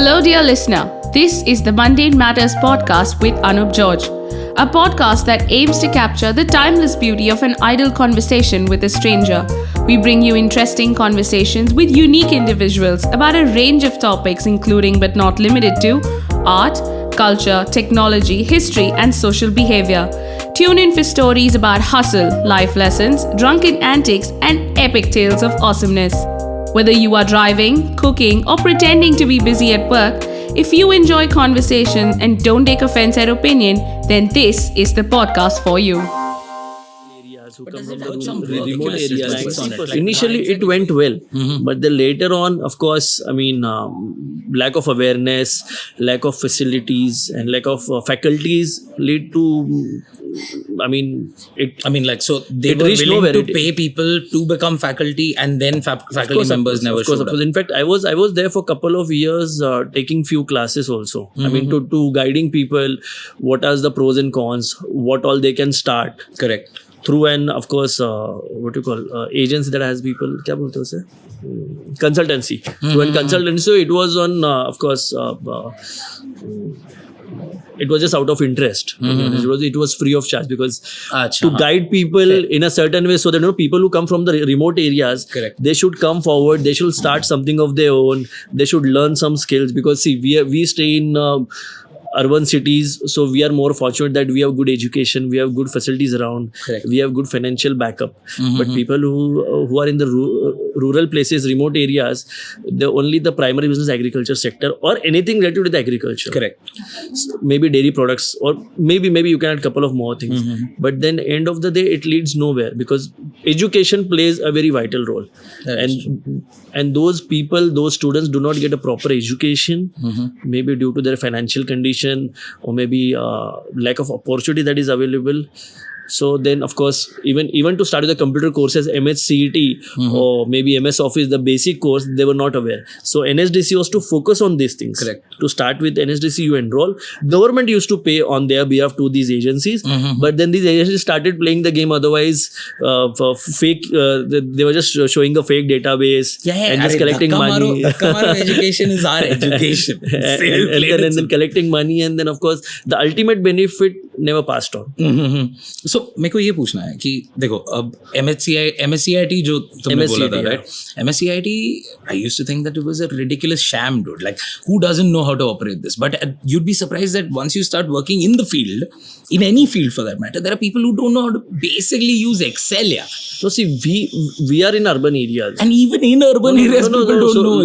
Hello, dear listener. This is the Mundane Matters podcast with Anup George, a podcast that aims to capture the timeless beauty of an idle conversation with a stranger. We bring you interesting conversations with unique individuals about a range of topics, including but not limited to art, culture, technology, history, and social behavior. Tune in for stories about hustle, life lessons, drunken antics, and epic tales of awesomeness. Whether you are driving, cooking, or pretending to be busy at work, if you enjoy conversations and don't take offense at opinion, then this is the podcast for you. Who come from the remote areas. Initially, it went well, but then later on, of course, lack of awareness, lack of facilities, and lack of faculties lead to. So they were willing to pay people to become faculty, and then faculty members never showed up. In fact, I was there for a couple of years, taking few classes also. To guiding people, what are the pros and cons, what all they can start. Correct. Through an, of course, agency that has people, क्या बोलते हैं उसे? Consultancy. Through an consultancy, so it was on, it was just out of interest. It was free of charge because to guide people in a certain way, so that people who come from the remote areas, correct, they should come forward, they should start something of their own, they should learn some skills, because see, we stay in urban cities, so we are more fortunate that we have good education, we have good facilities around, correct, we have good financial backup. But people who are in the rural places, remote areas, only the primary business agriculture sector or anything related to the agriculture. Correct. So maybe dairy products, or maybe you can add a couple of more things. But then end of the day, it leads nowhere, because education plays a very vital role. And those people, those students do not get a proper education, maybe due to their financial condition, or maybe lack of opportunity that is available. So then, of course, even to start with the computer courses, MSCET or maybe MS Office, the basic course, they were not aware. So NSDC was to focus on these things. Correct. To start with NSDC, you enroll. Government used to pay on their behalf to these agencies, but then these agencies started playing the game. Otherwise, for fake, they were just showing a fake database and just collecting money. Education is our education. and then collecting money, and then of course the ultimate benefit never passed on. So मेरे को ये पूछना है कि देखो अब MSCIT जो तुमने बोला था, right? MSCIT, I used to think that it was a ridiculous sham, dude. Like, who doesn't know how to operate this? But you'd be surprised that once you start working in the field, in any field for that matter, there are people who don't know how to basically use Excel. Yeah. So see, we are in urban areas, and even in urban areas, people don't know.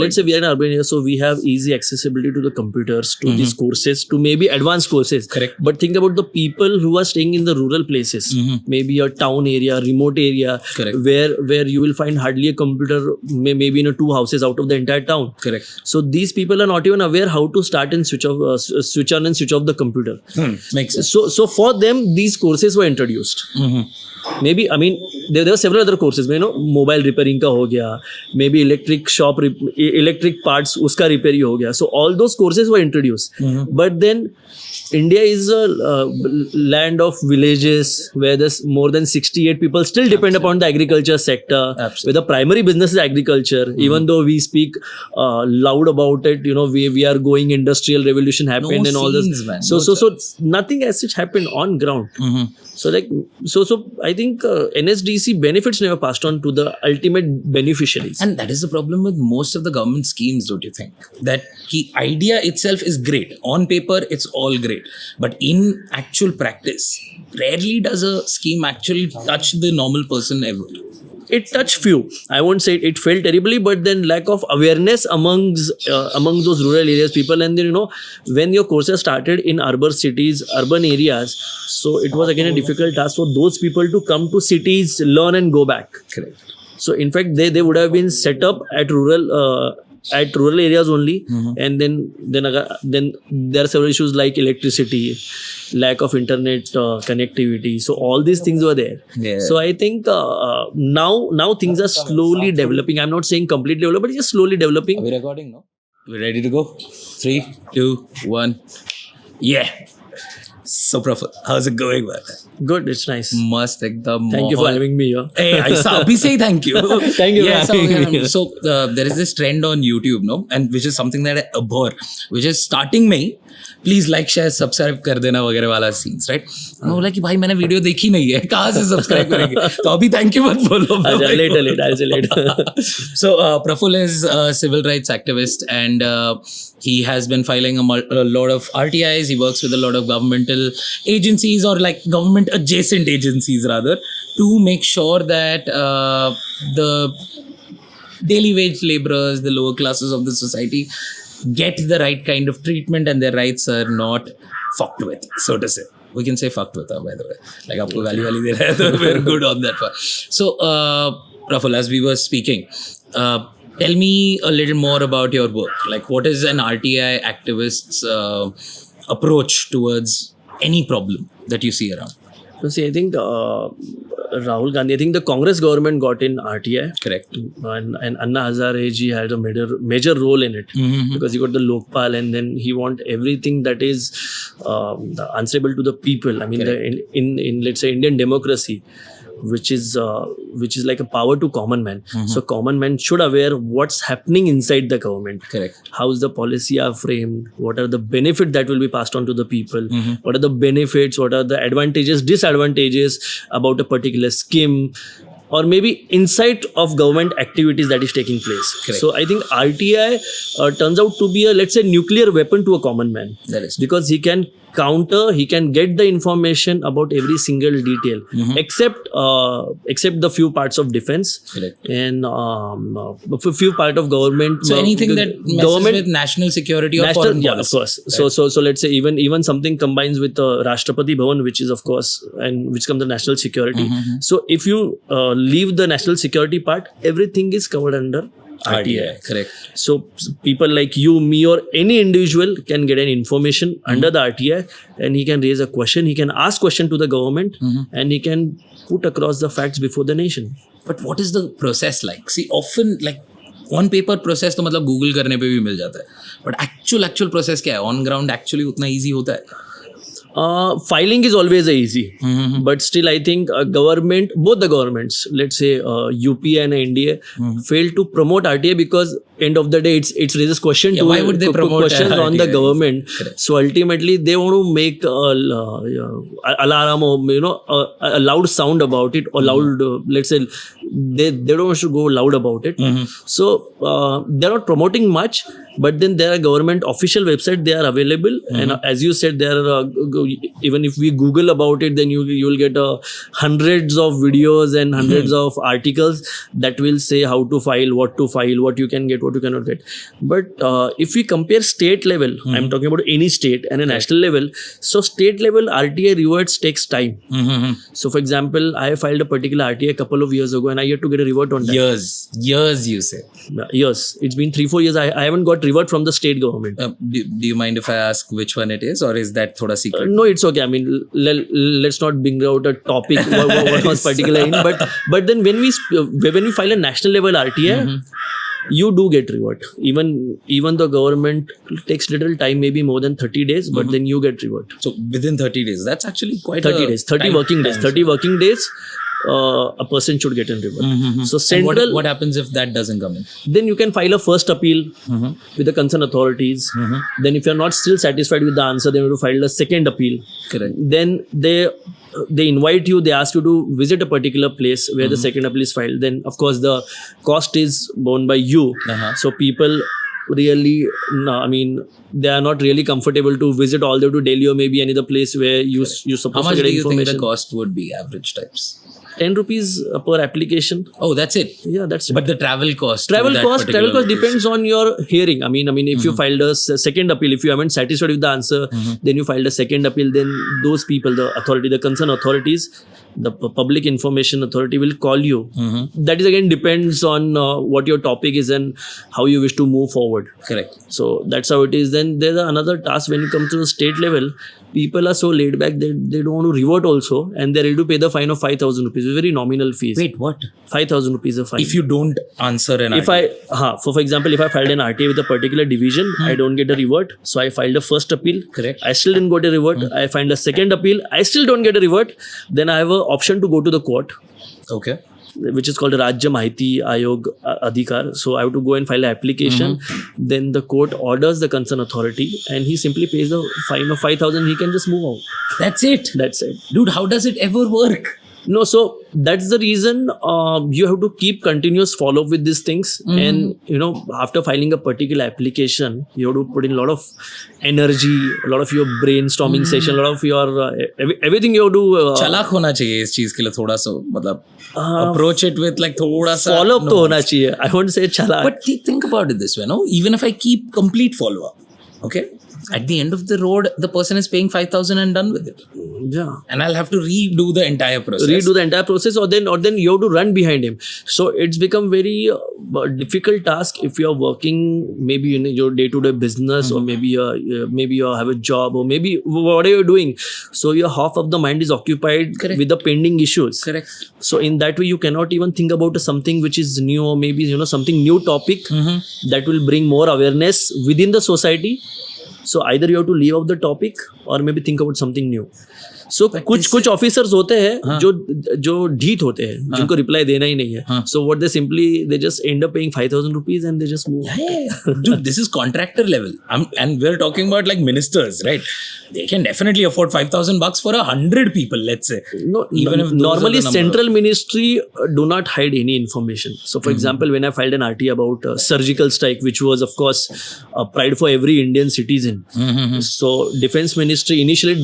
Let's say we are in urban areas, so we have easy accessibility to the computers, to these courses, to maybe advanced courses. Correct. But think about the people who are staying in the rural places, maybe a town area, remote area, correct, where you will find hardly a computer, maybe in 2 houses out of the entire town. Correct. So these people are not even aware how to start and switch on and switch off the computer. Makes sense. So for them, these courses were introduced. Maybe, there were several other courses, mobile repairing ka ho gaya, maybe electric parts, uska repair ho gaya. So all those courses were introduced. But then India is a land of villages where there's more than 68 people still depend upon the agriculture sector. Absolutely. Where the primary business is agriculture. Even though we speak loud about it, we are going industrial revolution happened and all this. Man. So nothing as such happened on ground. So I think NSDC benefits never passed on to the ultimate beneficiaries. And that is the problem with most of the government schemes, don't you think? That the idea itself is great. On paper, it's all great. But in actual practice, rarely does a scheme actually touch the normal person ever. It touched few. I won't say it felt terribly, but then lack of awareness amongst those rural areas people. And then, when your courses started in urban cities, urban areas, so it was again a difficult task for those people to come to cities, learn and go back. Correct. So in fact, they would have been set up at rural areas only, and then there are several issues like electricity, lack of internet connectivity. So all these things were there. Yeah. So I think now things are slowly developing. I'm not saying completely developed, but just slowly developing. Are we recording now? We ready to go? 3, 2, 1. Yeah. So Praful, how's it going, man? Good, it's nice. Must ekdam. Thank you for having me here. Hey, I abhi say thank you. Thank you for Yeah, having me. so there is this trend on YouTube, no, and which is something that I abhor, which is starting में please like share subscribe कर देना वगैरह वाला scenes, right? मैं बोला कि भाई मैंने वीडियो देखी नहीं है, कहाँ से सब्सक्राइब करेंगे? तो अभी थैंक यू मत बोलो. Later. So Praful is a civil rights activist, and he has been filing a lot of RTIs. He works with a lot of governmental agencies, or like government adjacent agencies rather, to make sure that the daily wage laborers, the lower classes of the society, get the right kind of treatment and their rights are not fucked with, so to say. We can say fucked with, by the way. Like, aapko value de raha hai, so we're good on that part. So, Praful, as we were speaking, tell me a little more about your work. Like, what is an RTI activist's approach towards any problem that you see around? So see, I think Rahul Gandhi, I think the Congress government got in RTI. Correct. And Anna Hazare ji had a major role in it, because he got the Lokpal, and then he want everything that is answerable to the people. I mean, in let's say Indian democracy, which is like a power to common man. So common man should aware what's happening inside the government. Correct. How's the policy are framed? What are the benefits that will be passed on to the people? What are the benefits? What are the advantages, disadvantages about a particular scheme? Or maybe insight of government activities that is taking place. Correct. So I think RTI turns out to be a, let's say, nuclear weapon to a common man. That is. Because he can counter, he can get the information about every single detail, except the few parts of defense. Correct. And a few part of government. So anything that messes with national security or foreign policy. Of course. Right. So let's say even something combines with Rashtrapati Bhavan, which is of course, and which comes the national security. So if you leave the national security part, everything is covered under RTI. Correct. So people like you, me, or any individual can get an information under the RTI, and he can raise a question, he can ask question to the government, and he can put across the facts before the nation. But what is the process like? See, often like on paper process तो मतलब Google करने पे भी मिल जाता है. But actual process क्या है? On ground actually उतना easy होता है? Filing is always easy, but still I think both the governments, let's say UP and NDA, fail to promote RTI, because end of the day it raises questions why would they promote questions on the RTI? government. Correct. So ultimately they want to make alarm, or a loud sound about it, or loud let's say they don't want to go loud about it. So they're not promoting much, but then there are government official website, they are available, and as you said, there are even if we Google about it, then you'll get hundreds of videos and hundreds of articles that will say how to file, what you can get, what you cannot get. But if we compare state level, I'm talking about any state, and a national level. So state level RTI rewards takes time. So for example, I filed a particular RTI a couple of years ago, and I had to get a reward on that. Years you say? Years. It's been 3-4 years. I haven't got reward from the state government. Do you mind if I ask which one it is, or is that thoda secret? No, it's okay. I mean, let's not bring out a topic what was particular in. But then when we file a national level RTI, you do get reward. Even the government takes little time, maybe more than 30 days, but then you get reward. So within 30 days, that's actually quite 30 days, 30 working days. 30 working days, a person should get a reward. So central. And what happens if that doesn't come in? Then you can file a first appeal with the concerned authorities. Then if you're not still satisfied with the answer, then you have to file a second appeal. Correct. Then they invite you, they ask you to visit a particular place where the second appeal is filed. Then of course the cost is borne by you. So people really, they are not really comfortable to visit all the way to Delhi or maybe any other place where you're supposed to get information. How much do you think the cost would be, average types? 10 rupees per application. Oh, that's it? Yeah, that's it. But the travel cost? Travel cost depends on your hearing. I mean, if you filed a second appeal, if you haven't satisfied with the answer, then you filed a second appeal, then those people, the authority, the concerned authorities, the public information authority will call you. That is again depends on what your topic is and how you wish to move forward. Correct. So that's how it is. Then there's another task when you come to the state level. People are so laid back, they don't want to revert also, and they're ready to pay the fine of 5,000 rupees, very nominal fees. Wait, what? 5,000 rupees a fine. If you don't answer an If for example, if I filed an RTA with a particular division, I don't get a revert. So I filed a first appeal. Correct. I still didn't get a revert. I filed a second appeal. I still don't get a revert. Then I have an option to go to the court, Okay. which is called Rajya Mahiti Ayog Adhikar. So I have to go and file an application. Then the court orders the concerned authority and he simply pays the fine of 5,000. He can just move out. That's it. That's it. Dude, how does it ever work? No, so that's the reason you have to keep continuous follow up with these things. And after filing a particular application, you have to put in a lot of energy, a lot of your brainstorming session, a lot of your everything you have to चालाक होना चाहिए इस चीज के लिए थोड़ा सा मतलब approach it with like थोड़ा सा follow up तो होना चाहिए. I won't say chala. But think about it this way, no? Even if I keep complete follow up, okay? At the end of the road, the person is paying 5,000 and done with it. Yeah. And I'll have to redo the entire process. Redo the entire process, or then you have to run behind him. So it's become very difficult task if you are working maybe in your day-to-day business, or maybe you have a job, or maybe whatever you're doing. So your half of the mind is occupied Correct. with the pending issues. Correct. So in that way, you cannot even think about something which is new, or maybe something new topic that will bring more awareness within the society. So either you have to leave out the topic or maybe think about something new. So कुछ officers होते हैं जो ढीठ होते हैं, जिनको reply देना ही नहीं है. So what they just end up paying 5,000 rupees and they just move. Yeah. Dude, this is contractor level. And we're talking about like ministers, right? They can definitely afford $5,000 for 100 people, let's say. No, Even if those normally are the number central ministry do not hide any information. So for example, when I filed an RT about surgical strike, which was of course a pride for every Indian citizen. So defense ministry initially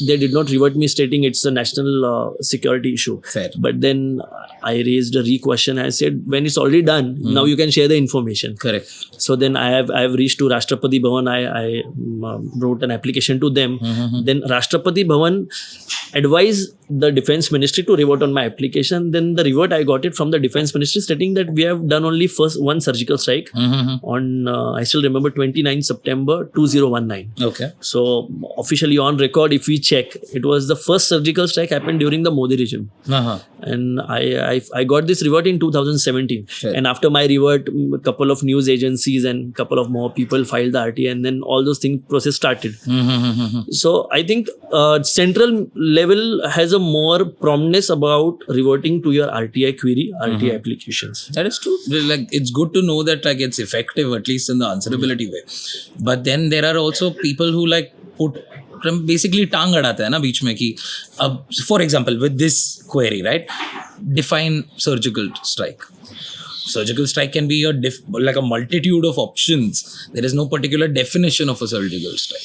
they did not revert me stating it's a national security issue. Fair. But then I raised a re-question. I said when it's already done, now you can share the information. Correct. So then I have reached to Rashtrapati Bhavan. I wrote an application to them. Then Rashtrapati Bhavan advised the defense ministry to revert on my application. Then the revert I got it from the defense ministry stating that we have done only one surgical strike on I still remember 29 September 2019. Okay. So officially on record, if we check, it was the first surgical strike happened during the Modi regime. And I got this revert in 2017. Sure. And after my revert, a couple of news agencies and couple of more people filed the RT, and then all those things process started. So I think central level has a more prominence about reverting to your RTI query, RTI applications. That is true. Like it's good to know that like it's effective at least in the answerability way. But then there are also people who like put basically टांग अड़ाते हैं ना बीच में कि अब for example with this query, right? Define surgical strike. Surgical strike can be like a multitude of options. There is no particular definition of a surgical strike.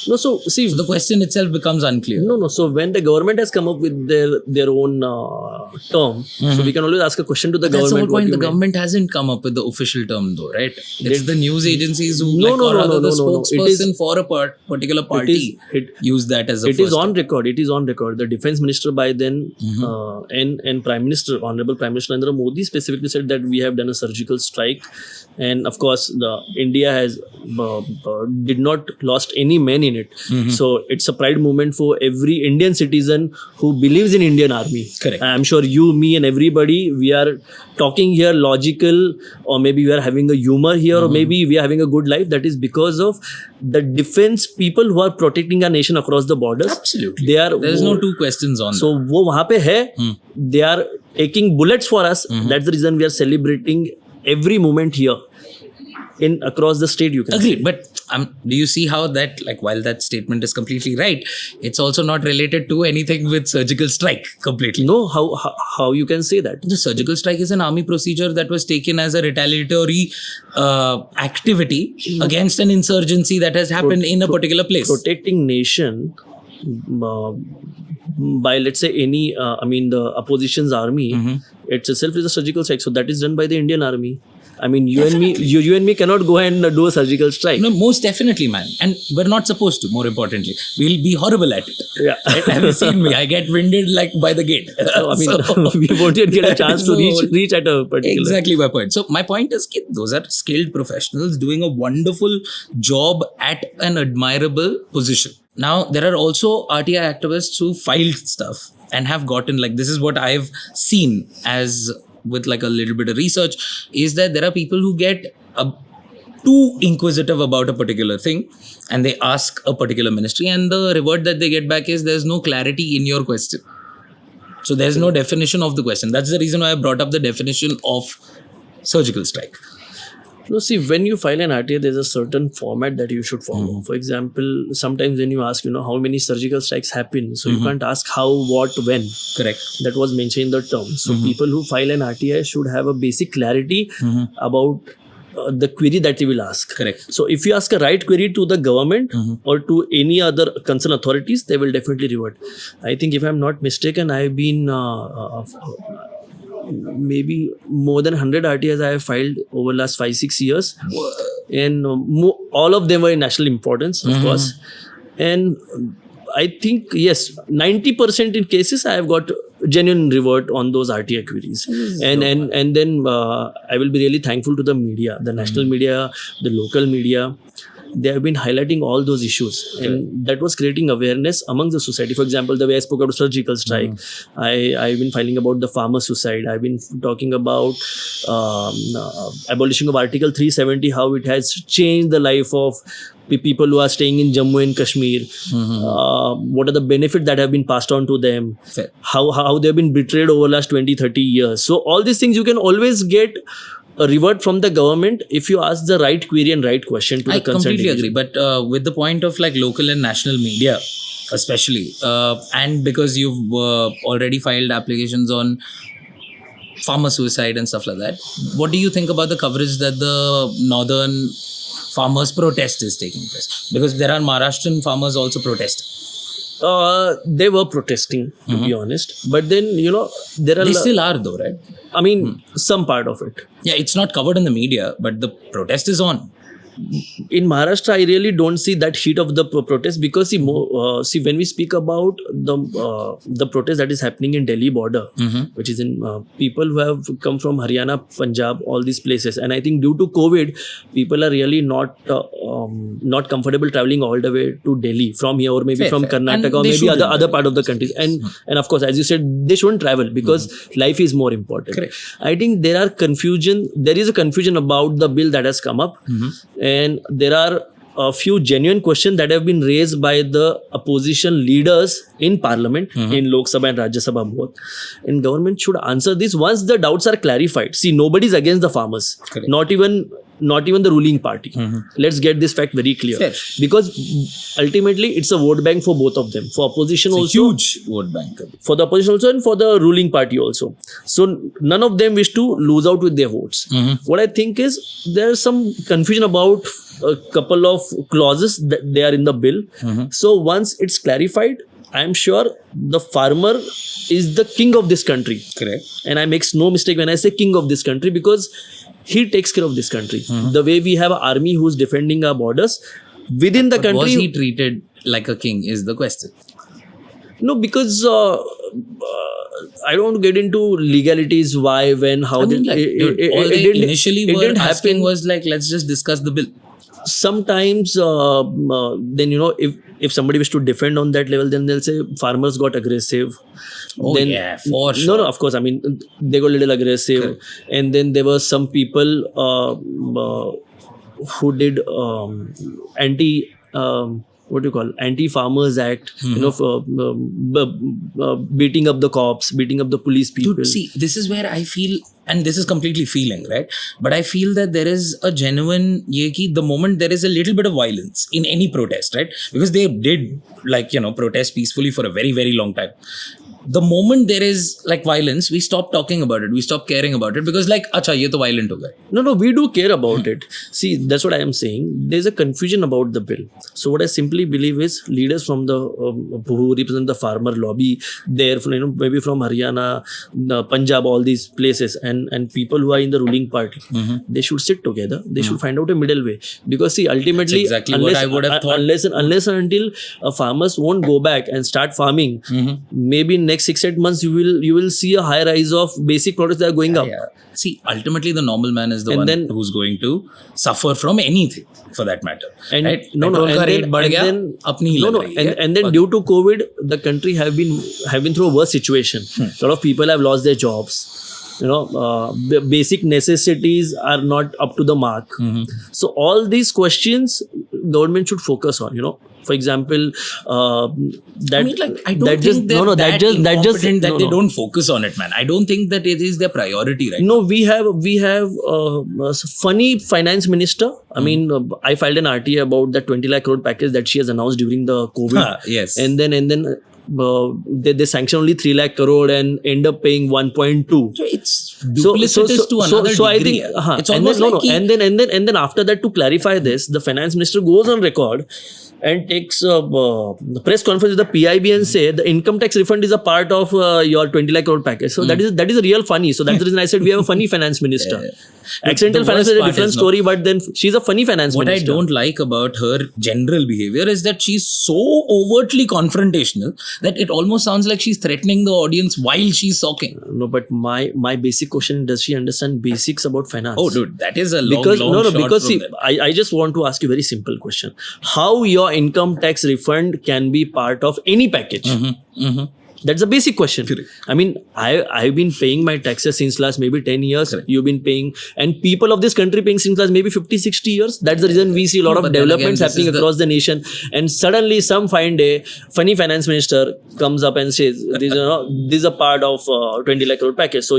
No, so see, So the question itself becomes unclear. no. So when the government has come up with their own term, so we can always ask a question to the That's the whole government. what point. you The meant. government hasn't come up with the official term though, right? It's the news agencies who No, like no, or no, rather no, the no, no. It spokesperson is- for a particular party use that as a It first is on record. It is on record. The defense minister by then and Prime Minister, Honorable Prime Minister Narendra Modi specifically said that we have done a surgical strike, and of course the India has did not lost any men in it. So it's a pride moment for every Indian citizen who believes in Indian Army. Correct. I'm sure you, me, and everybody, we are talking here logical, or maybe we are having a humor here, or maybe we are having a good life. That is because of the defense people who are protecting our nation across the borders. Absolutely. They are. There's no two questions on So वो वहाँ पे है. They are taking bullets for us. That's the reason we are celebrating every moment here. In across the state, you can. Agreed, but do you see how that, like, while that statement is completely right, it's also not related to anything with surgical strike completely. No, how you can say that? The surgical strike is an army procedure that was taken as a retaliatory activity against an insurgency that has happened in a particular place. Protecting nation by, let's say, any, the opposition's army, it itself is a surgical strike. So that is done by the Indian army. I mean, you and me cannot go and do a surgical strike. No, most definitely, man. And we're not supposed to, more importantly. We'll be horrible at it. Yeah. Right? Have you seen me? I get winded like by the gate. I mean, we won't yet get a chance to reach at a particular. Exactly my point. So my point is, those are skilled professionals doing a wonderful job at an admirable position. Now, there are also RTI activists who filed stuff and have gotten, like, this is what I've seen as with like a little bit of research, is that there are people who get too inquisitive about a particular thing and they ask a particular ministry, and the reward that they get back is there's no clarity in your question. So there's no definition of the question. That's the reason why I brought up the definition of surgical strike. No, see, when you file an RTA, there's a certain format that you should follow. For example, sometimes when you ask, how many surgical strikes happen, so you can't ask how, what, when. Correct. That was mentioned in the term. So people who file an RTA should have a basic clarity about the query that they will ask. Correct. So if you ask a right query to the government or to any other concerned authorities, they will definitely revert. I think if I'm not mistaken, I've been maybe more than 100 RTIs I have filed over the last 5-6 years. And all of them were in national importance, of course. And I think, yes, 90% in cases I have got genuine revert on those RTI queries. And then I will be really thankful to the media, the national media, the local media. They have been highlighting all those issues, and that was creating awareness among the society. For example, the way I spoke about surgical strike, I've been filing about the farmer suicide. I've been talking about abolishing of Article 370, how it has changed the life of people who are staying in Jammu and Kashmir. What are the benefits that have been passed on to them? Fair. How they've been betrayed over the last 20-30 years. So all these things you can always get a reward from the government if you ask the right query and right question to the concerned completely individual. agree. But with the point of like local and national media, especially, and because you've already filed applications on farmer suicide and stuff like that, what do you think about the coverage that the northern farmers protest is taking place? Because there are Maharashtrian farmers also protesting. They were protesting, to be honest. But then, there are... They still are though, right? I mean, some part of it. Yeah, it's not covered in the media, but the protest is on. In Maharashtra, I really don't see that heat of the protest because see, when we speak about the protest that is happening in Delhi border, which is in people who have come from Haryana, Punjab, all these places, and I think due to COVID, people are really not comfortable traveling all the way to Delhi from here or maybe from Karnataka And or they maybe shouldn't. other part of the countries. And of course, as you said, they shouldn't travel because life is more important. Correct. I think there is a confusion about the bill that has come up. And there are a few genuine questions that have been raised by the opposition leaders in parliament, in Lok Sabha and Rajya Sabha both. And government should answer this once the doubts are clarified. See, nobody's against the farmers, Correct. not even the ruling party. Let's get this fact very clear. Fair. Because ultimately it's a vote bank for both of them. For opposition It's a also. huge vote bank. For the opposition also and for the ruling party also. So none of them wish to lose out with their votes. What I think is there's some confusion about a couple of clauses that they are in the bill. So once it's clarified, I'm sure the farmer is the king of this country. Correct. And I make no mistake when I say king of this country because he takes care of this country. The way we have an army who's defending our borders within the country. Was he treated like a king is the question. No, because I don't want to get into legalities, why, when, how. I mean, like, all they initially were asking happen. was like, let's just discuss the bill. Sometimes then if somebody wish to defend on that level, then they'll say farmers got aggressive. Oh, Then, yeah, for sure. No, of course. I mean, they got a little aggressive. Correct. And then there were some people who did Anti-Farmers Act, beating up the cops, beating up the police people. Dude, see, this is where I feel, and this is completely feeling, right? But I feel that there is a genuine, the moment there is a little bit of violence in any protest, right? Because they did, protest peacefully for a very, very long time. The moment there is violence, we stop talking about it. We stop caring about it because acha, ye to violent ho gaya. No, we do care about it. See, that's what I am saying. There's a confusion about the bill. So what I simply believe is leaders from the who represent the farmer lobby, there, maybe from Haryana, Punjab, all these places, and people who are in the ruling party, they should sit together. They should find out a middle way. Because see, ultimately, That's exactly what I would have thought. Unless and until farmers won't go back and start farming, maybe next 6-8 months you will see a high rise of basic products that are going up. Yeah. See, ultimately the normal man is the And one then- who's going to suffer from anything for that matter. And right? no, Petrol and का then- rate बढ़ and गया, then- अपनी ही no, लग no, रही है. and then due to COVID, the country have been through a worse situation. A lot of people have lost their jobs. The basic necessities are not up to the mark. So all these questions government should focus on. For example, that I mean, like, I don't that think just they're that incompetent that no, they no. don't focus on it, man. I don't think that it is their priority right No, we have a funny finance minister. I mean, I filed an RTA about that 20 lakh crore package that she has announced during the COVID. Yes. And then they sanction only 3 lakh crore and end up paying 1.2. So it's duplicitous to another so I degree. think, It's and almost then, like and then after that, to clarify this, the finance minister goes on record and takes a press conference with the PIB and say the income tax refund is a part of your 20 lakh crore package. So that is a real funny. So that's the reason I said we have a funny finance minister. Accidental The finance worst is a part different is, story, but then she's a funny finance what minister. I don't like about her general behavior is that she's so overtly confrontational that it almost sounds like she's threatening the audience while she's talking. No, but my basic question, does she understand basics about finance? Oh, dude, that is a long, Because long shot because from see, that. I just want to ask you a very simple question. How your income tax refund can be part of any package? That's a basic question. Correct. I mean, I've been paying my taxes since last maybe 10 years. Correct. You've been paying, and people of this country paying since last maybe 50, 60 years. That's the reason we see a lot of But then developments again, this happening is across the nation. And suddenly, some fine day, funny finance minister comes up and says, "This is a part of 20 lakh crore package. So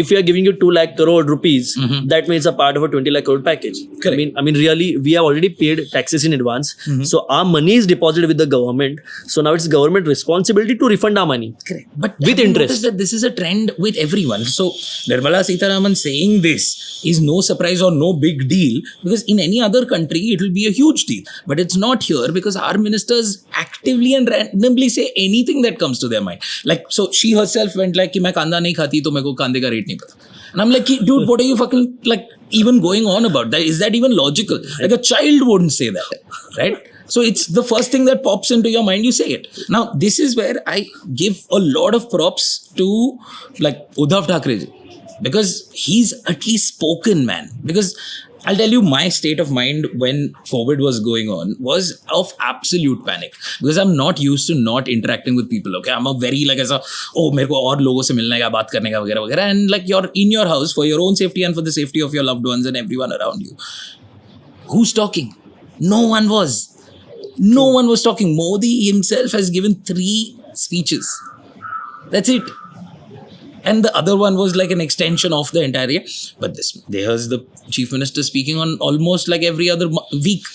if you are giving you 2 lakh crore rupees, that means a part of a 20 lakh crore package." Correct. I mean, really, we have already paid taxes in advance. So our money is deposited with the government. So now it's government responsibility to refund our money. Correct. But With have you interest. noticed that this is a trend with everyone. So Nirmala Sitharaman saying this is no surprise or no big deal, because in any other country it will be a huge deal. But it's not here because our ministers actively and randomly say anything that comes to their mind. Like, so she herself went like कि मैं कांदा नहीं खाती तो मेरे को कांदे का रेट नहीं पता. And I'm like, dude, what are you fucking like even going on about? That is that even logical? Like a child wouldn't say that, right? So it's the first thing that pops into your mind, you say it. Now, this is where I give a lot of props to like Uddhav Thackeray ji, because he's at least spoken, man. Because I'll tell you, my state of mind when COVID was going on was of absolute panic, because I'm not used to not interacting with people. Okay, I'm a very like ऐसा मेरे को और लोगों से मिलने का, बात करने का वगैरह वगैरह, and like you're in your house for your own safety and for the safety of your loved ones and everyone around you. Who's talking? No one was. No one was talking. Modi himself has given 3 speeches. That's it. And the other one was like an extension of the entire year. But there's the chief minister speaking on almost like every other week.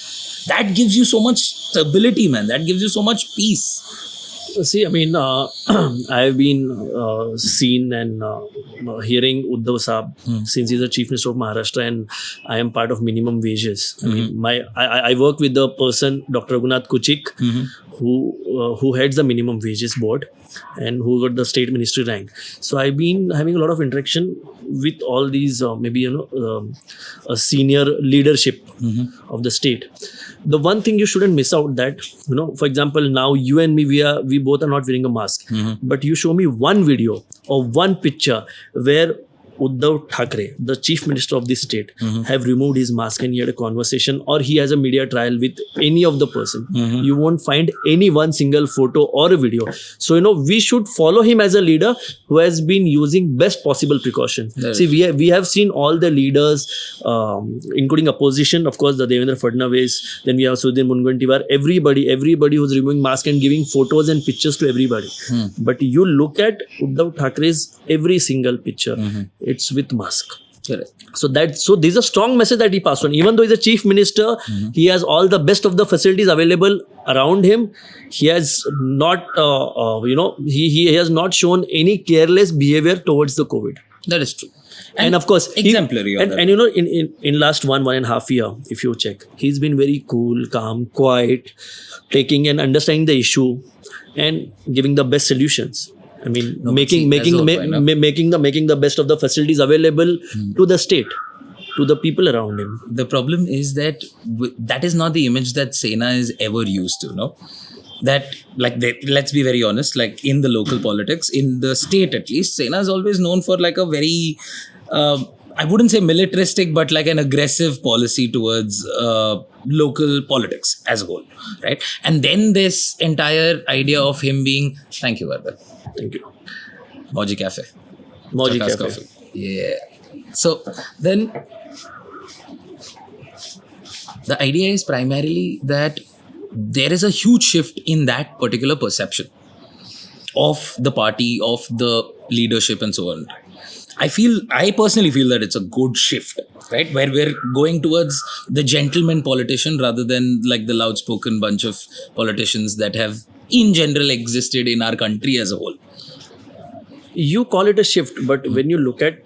That gives you so much stability, man. That gives you so much peace. See, I mean, I've been seen and hearing Uddhav Saab since he's the Chief Minister of Maharashtra, and I am part of minimum wages. I mean, I work with the person, Dr. Raghunath Kuchik, who heads the minimum wages board and who got the state ministry rank. So I've been having a lot of interaction with all these a senior leadership of the state. The one thing you shouldn't miss out that, for example, now you and me, we both are not wearing a mask, but you show me one video or one picture where Uddhav Thackeray, the chief minister of this state, have removed his mask and he had a conversation, or he has a media trial with any of the person. You won't find any one single photo or a video. So, we should follow him as a leader who has been using best possible precautions. See, we have seen all the leaders, including opposition, of course, the Devendra Fadnavis, then we have Sudhir Mungantiwar, everybody who's removing mask and giving photos and pictures to everybody. But you look at Uddhav Thackeray's every single picture, it's with mask. Correct. So this is a strong message that he passed on. Even though he's a chief minister, he has all the best of the facilities available around him. He has not, he has not shown any careless behavior towards the COVID. That is true. And of course, exemplary. And in last 1.5 year, if you check, he's been very cool, calm, quiet, taking and understanding the issue and giving the best solutions. I mean, making the best of the facilities available to the state, to the people around him. The problem is that that is not the image that Sena is ever used to, no? that like let's be very honest, like in the local politics, in the state at least, Sena is always known for like a very I wouldn't say militaristic, but like an aggressive policy towards local politics as a whole, right? And then this entire idea of him being, thank you, Vardhan. Thank you. Moji Cafe. Moji Chakas Cafe. Coffee. Yeah. So then the idea is primarily that there is a huge shift in that particular perception of the party, of the leadership and so on. I personally feel that it's a good shift, right? Where we're going towards the gentleman politician rather than like the loud-spoken bunch of politicians that have in general existed in our country as a whole. You call it a shift, but when you look at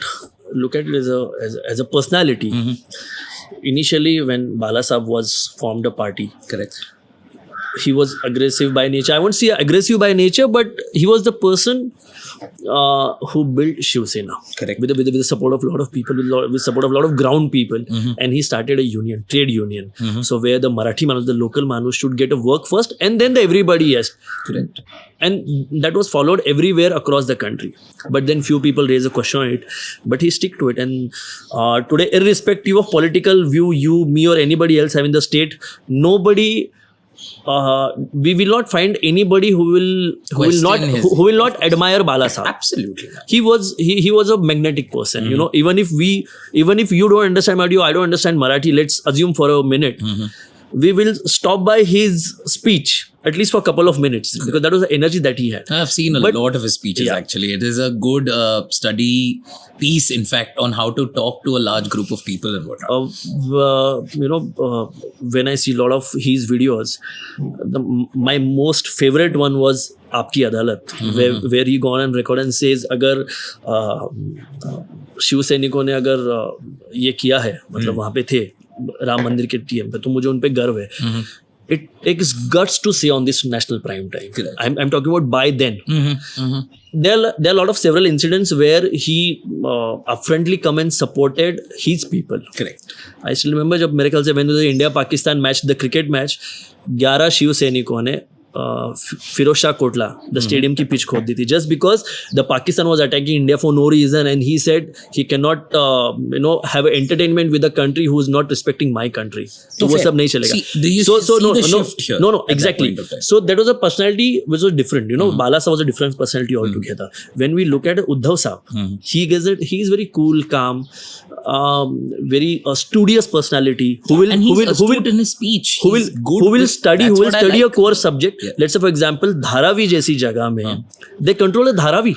it as a personality, initially when Bala Sahab was formed a party, Correct. he was aggressive by nature. I won't say aggressive by nature, but he was the person who built Shiv Sena. Correct. With the support of a lot of people, with support of a lot of ground people, and he started a union, trade union. So where the Marathi manus, the local manus should get a work first, and then the everybody else. Correct. And that was followed everywhere across the country. But then few people raise a question on it, but he stick to it. And today, irrespective of political view, you, me, or anybody else have in the state, nobody. We will not find anybody who will not admire Bala Sahab. Absolutely. He was a magnetic person. You know, even if you don't understand Marathi, I don't understand Marathi. Let's assume for a minute, we will stop by his speech at least for a couple of minutes because that was the energy that he had. I've seen a lot of his speeches actually. It is a good study piece, in fact, on how to talk to a large group of people and whatnot. When I see a lot of his videos, my most favorite one was Aapki Adalat, where he gone and record and says, अगर शिव सैनिकों ने अगर ये किया है, मतलब वहाँ पे थे राम मंदिर के टीएम पे, तो मुझे उन पे गर्व है. It takes guts to say on this national prime time. I'm talking about by then. There are a lot of several incidents where he upfrontly come and supported his people. Correct. I still remember जब मेरे ख्याल से when the India-Pakistan match, the cricket match, 11 Shiv सैनिकों ने Firoz Shah Kotla, the stadium की pitch खोद दी थी, just because the Pakistan was attacking India for no reason, and he said he cannot have entertainment with a country who is not respecting my country. So वो सब नहीं चलेगा. No, exactly. So that was a personality which was different. Bala Sahab was a different personality altogether. When we look at Uddhav Sahab, he is very cool, calm, very studious personality who will in his speech. Who will study a core subject. Let's say for example Dharavi जैसी जगह में they control the Dharavi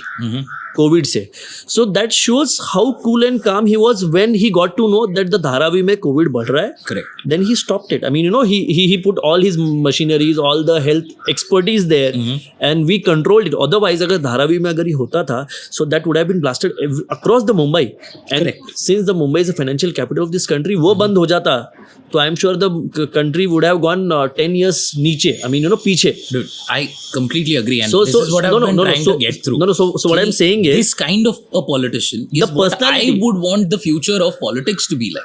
COVID से. So that shows how cool and calm he was when he got to know that the Dharavi में COVID बढ़ रहा है. Correct. Then he stopped it. I mean, he put all his machineries, all the health expertise there, and we controlled it. Otherwise, अगर Dharavi में अगर ही होता था, so that would have been blasted across the Mumbai. And Correct. Since the Mumbai is the financial capital of this country, वो बंद हो जाता, तो I'm sure the country would have gone 10 years नीचे. I mean, पीछे. Dude, I completely agree, and this is what I've been trying to get through. So what I'm saying is, this kind of a politician is what I would want the future of politics to be like,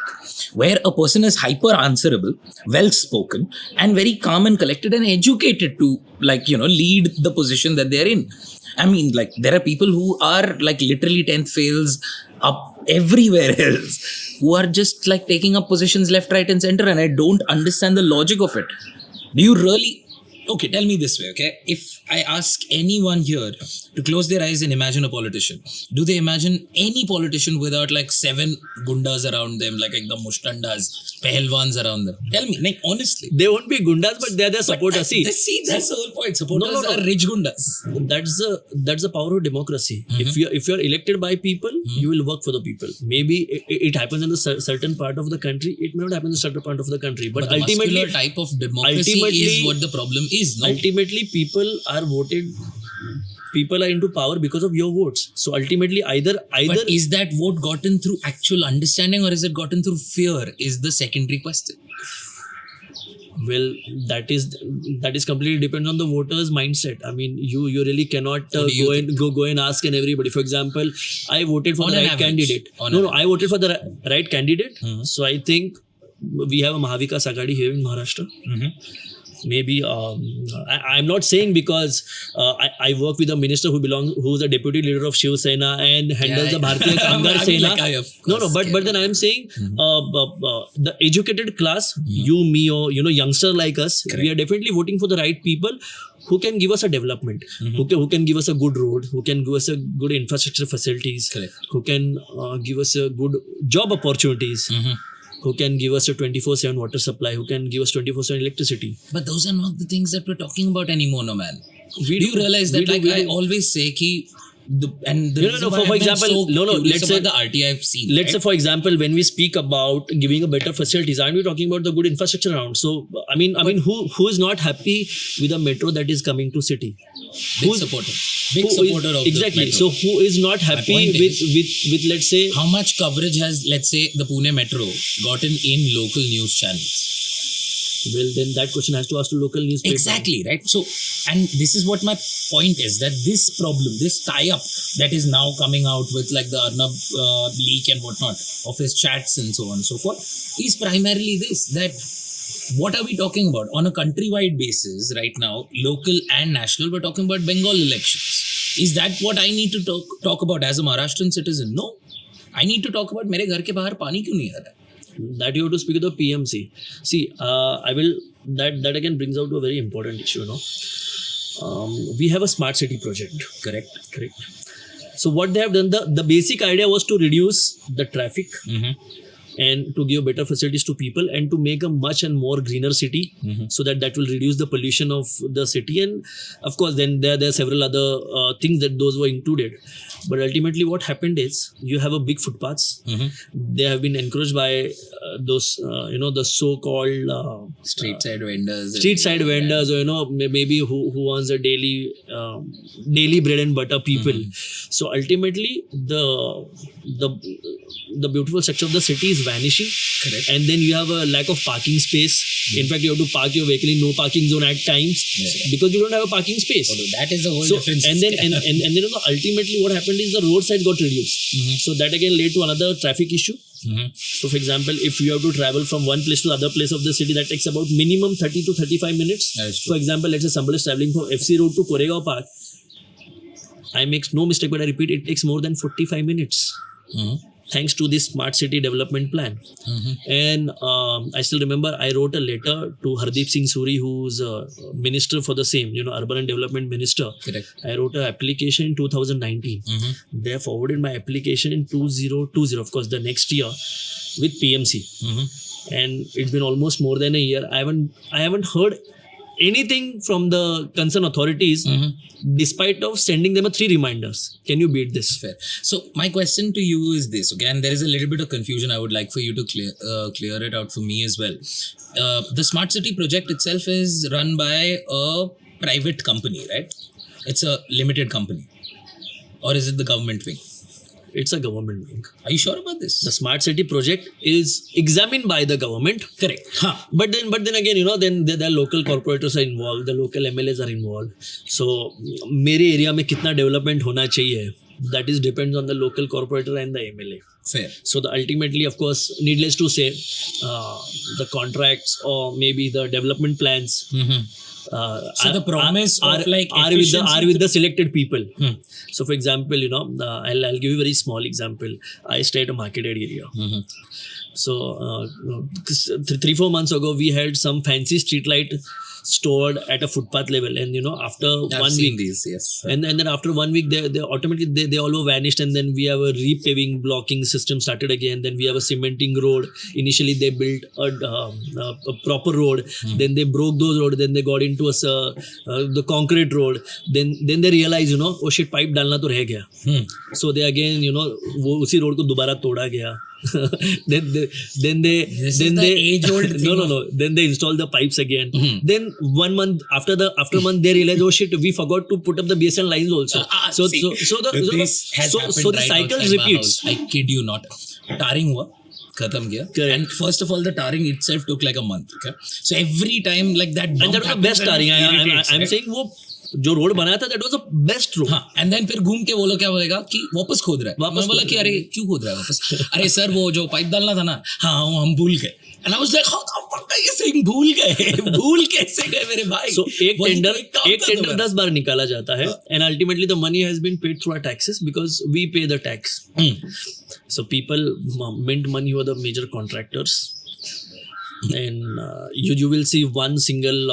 where a person is hyper answerable, well spoken, and very calm and collected and educated to lead the position that they're in. I mean, like, there are people who are like literally 10th fails up everywhere else, who are just like taking up positions left, right, and center, and I don't understand the logic of it. Do you really? Okay, tell me this way, okay? If I ask anyone here to close their eyes and imagine a politician, do they imagine any politician without like 7 gundas around them, like the mushtandas, pehelwans around them? Tell me, like, honestly. They won't be gundas, but they're their supporters. See, that's the whole point. Supporters are rich gundas. That's the power of democracy. If you're elected by people, you will work for the people. Maybe it happens in a certain part of the country. It may not happen in a certain part of the country. But the ultimately, muscular type of democracy is what the problem is. No? Ultimately, people are voted. People are into power because of your votes. So ultimately, either. But is that vote gotten through actual understanding or is it gotten through fear? Is the secondary question. Well, that is completely depends on the voter's mindset. I mean, you really cannot go and ask and everybody. For example, I voted for the right candidate. I voted for the right candidate. So I think we have a Mahavikas Aghadi here in Maharashtra. maybe I'm not saying because I work with a minister who's a deputy leader of Shiv Sena and handles the Bharatiya Kamgar Sena. But then I'm saying the educated class, you, me, or youngster like us, we are definitely voting for the right people who can give us a development, who can give us a good road, who can give us a good infrastructure facilities, who can give us a good job opportunities. Who can give us a 24/7 water supply, who can give us 24/7 electricity. But those are not the things that we're talking about anymore, no man. Do you realize that I always say ki for example, let's say the RT I've seen. Let's say, for example, when we speak about giving a better facilities, aren't we talking about the good infrastructure around? So, I mean, who is not happy with a metro that is coming to city? Big supporter of exactly. The so, who is not happy with let's say how much coverage has, let's say, the Pune Metro gotten in local news channels? Well, then that question has to ask to local newspaper. Exactly, right? So, and this is what my point is, that this problem, this tie-up that is now coming out with like the Arnab leak and whatnot of his chats and so on and so forth, is primarily this, that what are we talking about? On a countrywide basis right now, local and national, we're talking about Bengal elections. Is that what I need to talk about as a Maharashtrian citizen? No. I need to talk about mere ghar ke bahar pani kyun nahi aa raha hai? That you have to speak to the PMC. See, I will. That again brings out to a very important issue. We have a smart city project. Correct. So what they have done, the basic idea was to reduce the traffic and to give better facilities to people and to make a much and more greener city, so that will reduce the pollution of the city. And of course, then there are several other things that those were included. But ultimately, what happened is you have a big footpaths. They have been encouraged by those, the so-called street side vendors, or maybe who wants a daily bread and butter people. So ultimately, the beautiful structure of the city is vanishing. Correct. And then you have a lack of parking space. In fact, you have to park your vehicle in no parking zone at times because you don't have a parking space. That is a whole different and then ultimately what happened is the roadside got reduced. So that again led to another traffic issue. So for example, if you have to travel from one place to the other place of the city, that takes about minimum 30 to 35 minutes. For example, let's say somebody is traveling from FC Road to Koregaon Park. I make no mistake, but I repeat, it takes more than 45 minutes. Thanks to this smart city development plan. And I still remember I wrote a letter to Hardeep Singh Suri, who's a minister for the same, urban and development minister. Correct. I wrote an application in 2019. They forwarded my application in 2020, of course, the next year with PMC. And it's been almost more than a year. I haven't heard anything from the concerned authorities, despite of sending them 3 reminders. Can you beat this? Fair. So my question to you is this. Again, there is a little bit of confusion. I would like for you to clear it out for me as well. The Smart City project itself is run by a private company, right? It's a limited company. Or is it the government wing? It's a government wing. Are you sure about this? The Smart City project is examined by the government. Correct. But then again, then the local corporators are involved, the local MLAs are involved. So, मेरे area में कितना development होना चाहिए, that is depends on the local corporator and the MLA. Fair. So ultimately, of course, needless to say, the contracts or maybe the development plans. So the promise are with the selected people. So for example, I'll give you a very small example. I stay at a marketed area. So 3-4 months ago, we had some fancy street light stored at a footpath level, and after I've 1 seen week these, yes. and then after 1 week they automatically they all were vanished, and then we have a repaving blocking system started again. Then we have a cementing road. Initially they built a proper road, then they broke those road, then they got into the concrete road, then they realized oh shit, pipe dalna to reh gaya. So they again वो उसी road को दोबारा तोड़ा गया. then they age-old thing. Then they install the pipes again. Then 1 month after month they realize, oh shit, we forgot to put up the BSN lines also. So the cycle repeats. I kid you not. Tarring हुआ, खत्म किया. And first of all, the tarring itself took like a month. Okay, so every time like that. And that was the best tarring. I'm saying वो जो road बनाया था, that was the best road. And then फिर घूम के वो लोग क्या बोलेगा कि वापस खोद रहा है. मैं बोला कि अरे क्यों खोद रहा है वापस? अरे सर वो जो पाइप डालना था ना, हाँ हम भूल गए. And I was like, how the fuck are you saying भूल गए? भूल कैसे गए मेरे भाई? So एक वही तो टेंडर एक काम था 10 बार निकाला जाता है, and ultimately the money has been paid through our taxes because we pay the tax. So people mint money who are the major contractors, and you will see one single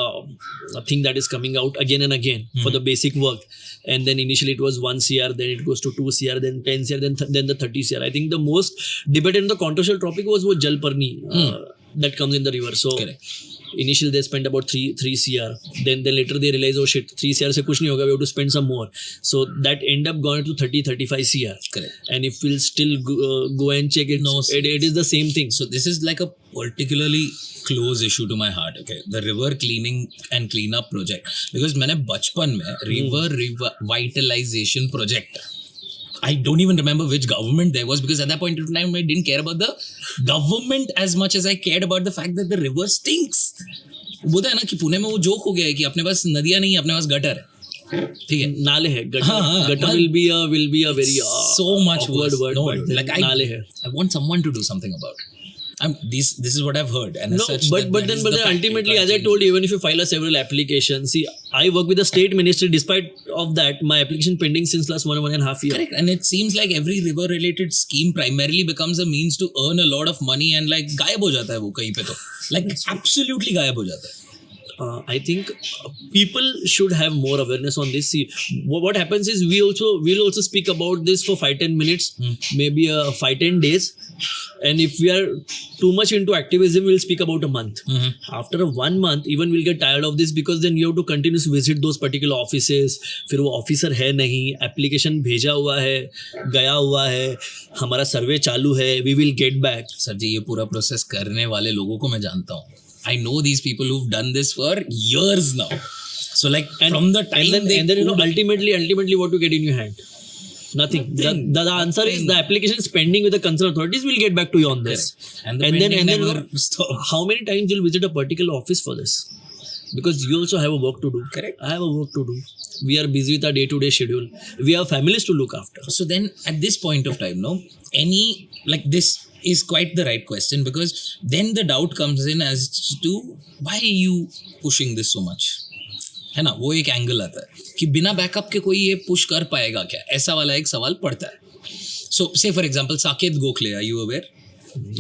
thing that is coming out again and again for the basic work, and then initially it was 1 CR, then it goes to 2 CR, then 10 CR, then the 30 CR. I think the most debated and the controversial topic was what Jalparni that comes in the river. So initially they spent about 3 CR, then later they realize, oh shit, 3 CR se kuch nahi hoga, we have to spend some more, so that end up going to 30-35 CR. Correct. And if we'll still go and check it, it is the same thing. So this is like a particularly close issue to my heart, okay, the river cleaning and cleanup project, because मैंने बचपन में river revitalization project, I don't even remember which government there was, because at that point in time I didn't care about the government as much as I cared about the fact that the river stinks. बोलते हैं ना कि पुणे में वो joke हो गया है कि अपने पास नदियाँ नहीं, अपने पास गटर है, ठीक है, नाले है, gutter will be a very so much awkward worse. word, No, but like नाले है. I want someone to do something about it. This is what I've heard, and No, but then ultimately, as I told you, even if you file a several applications, see, I work with the state ministry. Despite of that, my application pending since last 1.5 years. Correct, and it seems like every river-related scheme primarily becomes a means to earn a lot of money, and like गायब हो जाता है वो कहीं पे तो, like absolutely गायब हो जाता है. I think people should have more awareness on this. See, what happens is we'll also speak about this for 5-10 minutes, maybe 5-10 days, and if we are too much into activism, we'll speak about a month. After 1 month, even we'll get tired of this, because then you have to continuously visit those particular offices. फिर वो officer है नहीं, application भेजा हुआ है, गया हुआ है, हमारा survey चालू है, we will get back. Sir ji, ये पूरा प्रोसेस करने वाले लोगों को मैं जानता हूँ. I know these people who've done this for years now. So like from the time and then you know, ultimately what you get in your hand? Nothing. The answer is the application is pending with the concerned authorities. We'll get back to you on this. And then how many times you'll visit a particular office for this? Because you also have a work to do. Correct. I have a work to do. We are busy with our day-to-day schedule. We have families to look after. So then at this point of time, no, any like this is quite the right question, because then the doubt comes in as to why are you pushing this so much, है ना, वो एक angle आता है कि बिना backup के कोई ये पुश कर पाएगा क्या, ऐसा वाला एक सवाल पड़ता है. So say for example Saket Gokhale, are you aware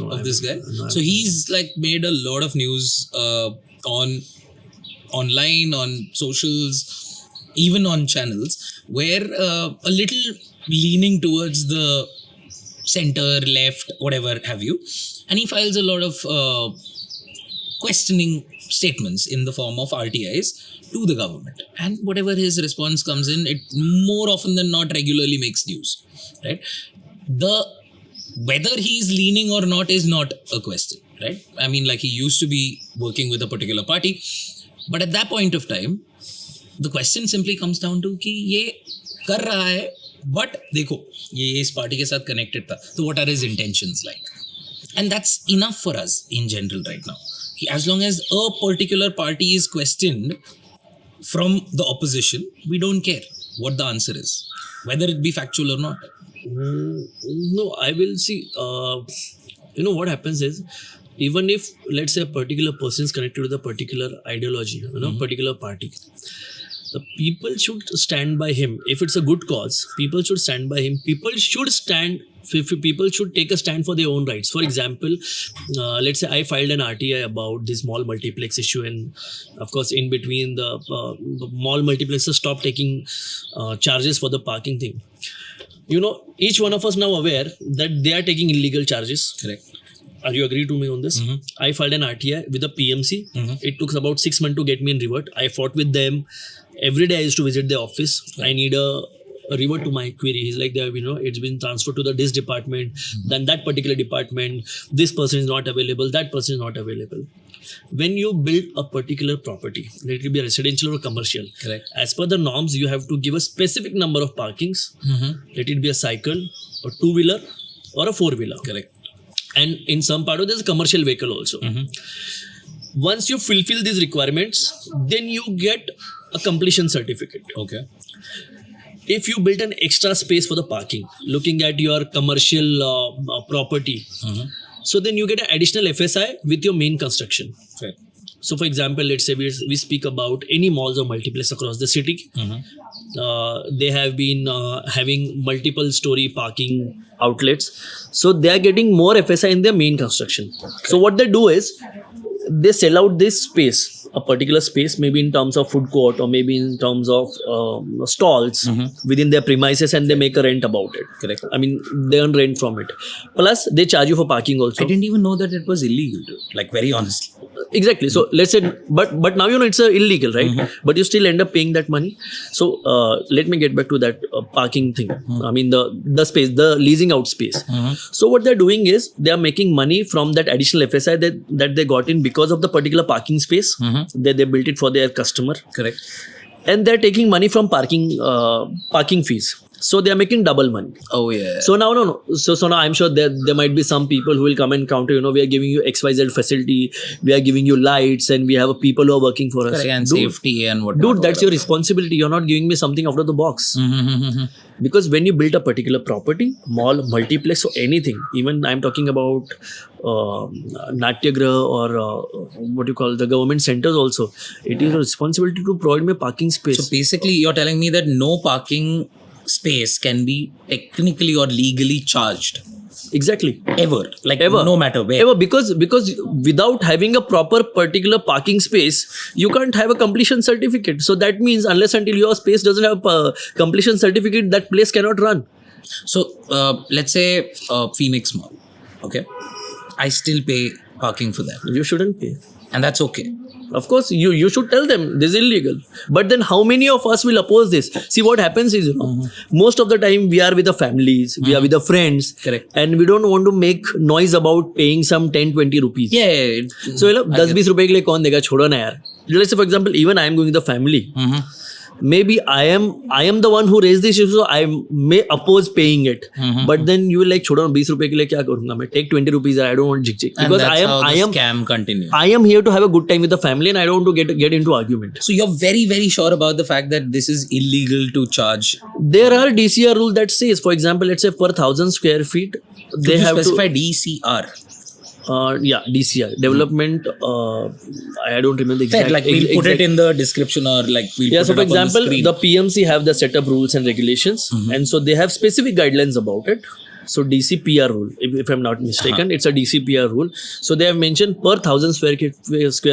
of this guy? So he's like made a lot of news online, on socials, even on channels, where a little leaning towards the center, left, whatever have you, and he files a lot of questioning statements in the form of RTIs to the government, and whatever his response comes in, it more often than not regularly makes news, right? Whether he's leaning or not is not a question, right? I mean, like, he used to be working with a particular party, but at that point of time the question simply comes down to कि ये कर रहा है, but देखो ये इस party के साथ connected था, तो what are his intentions like? And that's enough for us in general right now. As long as a particular party is questioned from the opposition, we don't care what the answer is, whether it be factual or not. No, I will see. You know what happens is, even if let's say a particular person is connected with a particular ideology, particular party, the people should stand by him. If it's a good cause, people should stand by him. People should take a stand for their own rights. For example, let's say I filed an RTI about this mall multiplex issue, and of course in between the mall multiplexes stopped taking charges for the parking thing. You know, each one of us now aware that they are taking illegal charges. Correct. Are you agree to me on this? I filed an RTI with the PMC. It took about 6 months to get me in revert. I fought with them. Every day I used to visit the office. I need a revert to my query. He's like, it's been transferred to this department, then that particular department. This person is not available. That person is not available. When you build a particular property, let it be a residential or commercial, correct, as per the norms, you have to give a specific number of parkings. Let it be a cycle, or two-wheeler, or a four-wheeler. Correct. And in some part of there's a commercial vehicle also. Once you fulfill these requirements, then you get a completion certificate. Okay. If you build an extra space for the parking, looking at your commercial property, So then you get an additional FSI with your main construction. Right. So for example, let's say we speak about any malls or multiplex across the city. They have been having multiple story parking outlets. So they are getting more FSI in their main construction. So what they do is they sell out this space, a particular space, maybe in terms of food court or maybe in terms of stalls within their premises, and they make a rent about it. Correct. I mean, they earn rent from it. Plus, they charge you for parking also. I didn't even know that it was illegal, dude. Like, very honestly. Exactly. So let's say, but now it's illegal, right? But you still end up paying that money. So let me get back to that parking thing. I mean the space, the leasing out space. So what they're doing is they are making money from that additional FSI that they got in because of the particular parking space. They built it for their customer. Correct. And they're taking money from parking fees. So they are making double money. Oh yeah. So now, no. So now I'm sure there might be some people who will come and counter, we are giving you XYZ facility, we are giving you lights, and we have people who are working for us. Correct. And Dude, safety and whatnot. Dude, that's your responsibility. You're not giving me something out of the box. Because when you build a particular property, mall, multiplex, or anything, even I'm talking about Natyagraha or what you call the government centers also, it is a responsibility to provide me parking space. So basically, you're telling me that no parking space can be technically or legally charged Exactly. ever, like Ever. no matter where. Ever, because without having a proper particular parking space, you can't have a completion certificate. So that means unless until your space doesn't have a completion certificate, that place cannot run. So let's say Phoenix Mall, okay, I still pay parking for that, You shouldn't pay. and that's okay. Of course, you should tell them this is illegal. But then how many of us will oppose this? See, what happens is, most of the time we are with the families, we are with the friends. Correct. And we don't want to make noise about paying some 10-20 rupees. Yeah. So 10-20 रुपए के लिए कौन देगा, छोड़ो ना यार. Let's say for example, even I am going with the family. Maybe I am the one who raised this issue, so I may oppose paying it. But then you will like, छोड़ो ना 20 रुपए के लिए क्या करूँगा मैं? Take 20 rupees. I don't want jig. And Because that's how I the am scam continues. I am here to have a good time with the family, and I don't want to get into argument. So you're very, very sure about the fact that this is illegal to charge. There are DCR rule that says, for example, let's say per 1,000 square feet, they Could you have specify DCR? DCR development. I don't remember the exact. Fair, like we'll put it in the description, or like we'll Yeah, put so it for up on the example, screen. the PMC have the setup rules and regulations, and so they have specific guidelines about it. So DCPR rule, if I'm not mistaken, it's a DCPR rule. So they have mentioned per 1,000 square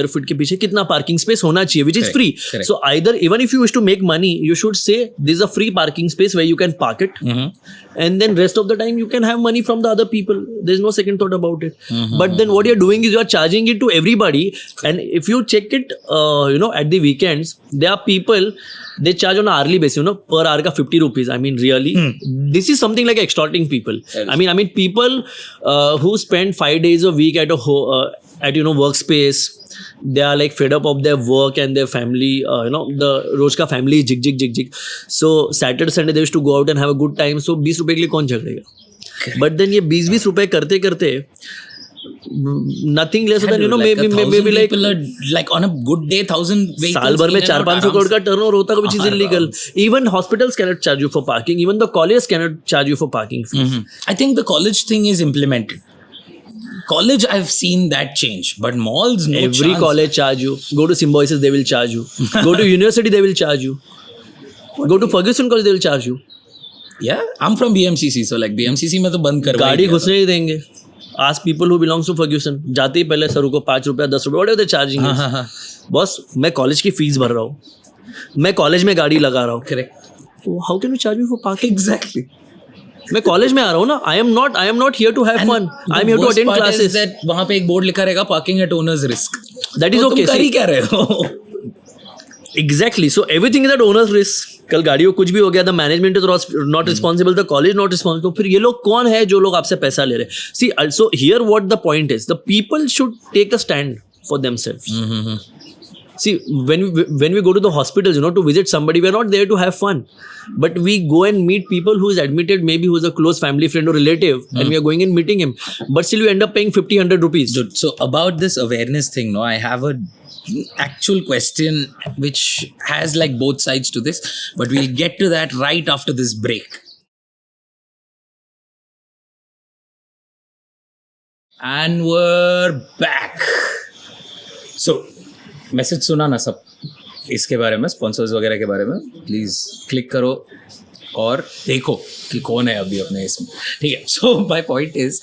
feet के पीछे कितना parking space होना चाहिए, which is free. Correct. So either even if you wish to make money, you should say this is a free parking space where you can park it, and then rest of the time you can have money from the other people. There's no second thought about it. But then what you're doing is you're charging it to everybody, and if you check it, at the weekends, there are people. They charge on an hourly basis, per hour ka 50 rupees. I mean, really, this is something like extorting people. I mean, people who spend 5 days a week at workspace, they are like fed up of their work and their family. The रोज का family jig. So Saturday, Sunday they used to go out and have a good time. So 20 रुपए के लिए कौन झगड़ेगा? But then ये 20 रुपए करते nothing less than maybe like people are like on a good day 1,000 vehicles. साल भर में in and out 400-500 करोड़ का टर्नओवर होता है, which is illegal. Arams. Even hospitals cannot charge you for parking. Even the colleges cannot charge you for parking fees. I think the college thing is implemented. College, I've seen that change, but malls, no Every chance. college charge you. Go to Symbiosis, they will charge you. Go to university, they will charge you. Go to Ferguson College, they will charge you. Yeah, I'm from BMCC, so like BMCC में तो बंद करवा ही गाड़ी दिया था. घुसने ही देंगे. Ask people who belongs to Ferguson. जाते ही पहले सर को 5 रुपया 10 रुपया, whatever they charging is. Boss, मैं कॉलेज की फीस भर रहा हूँ, मैं कॉलेज में गाड़ी लगा रहा हूँ. Correct. How can you charge me for parking? Exactly. मैं कॉलेज में आ रहा हूँ ना. I am not here to have fun. I am here to attend classes. That वहाँ पे एक बोर्ड लिखा रहेगा parking at owner's risk. That is तो okay. तुम कर ही क्या रहे हो? Exactly. So everything is at owner's risk. कल गाड़ियों कुछ भी हो गया, the management is not responsible, the college not responsible. तो फिर ये लोग कौन है जो लोग आपसे पैसा ले रहे हैं? See, also here what the point is, the people should take a stand for themselves. See, when we go to the hospitals, to visit somebody, we're not there to have fun, but we go and meet people who is admitted, maybe who is a close family friend or relative, and we are going and meeting him, but still you end up paying 50-100 rupees. Dude, so about this awareness thing, I have a actual question which has like both sides to this, but we'll get to that right after this break. And we're back. So, message सुना ना सब इसके बारे में, sponsors वगैरह के बारे में. प्लीज़ क्लिक करो और देखो कि कौन है अभी अपने इसमें. ठीक है. So my point is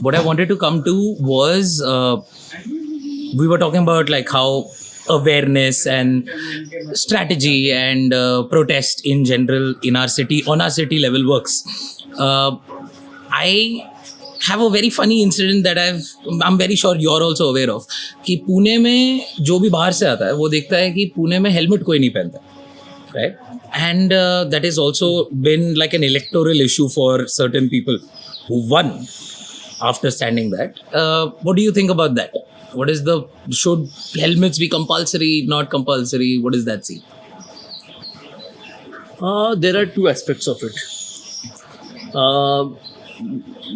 what I wanted to come to was we were talking about like how awareness and strategy and protest in general in our city, on our city level works. I have a very funny incident that I'm very sure you're also aware of, कि पुणे में जो भी बाहर से आता है वो देखता है कि पुणे में हेलमेट कोई नहीं पहनता, right? And that has also been like an electoral issue for certain people who won after standing that. What do you think about that? Should helmets be compulsory, not compulsory? What does that see? There are two aspects of it.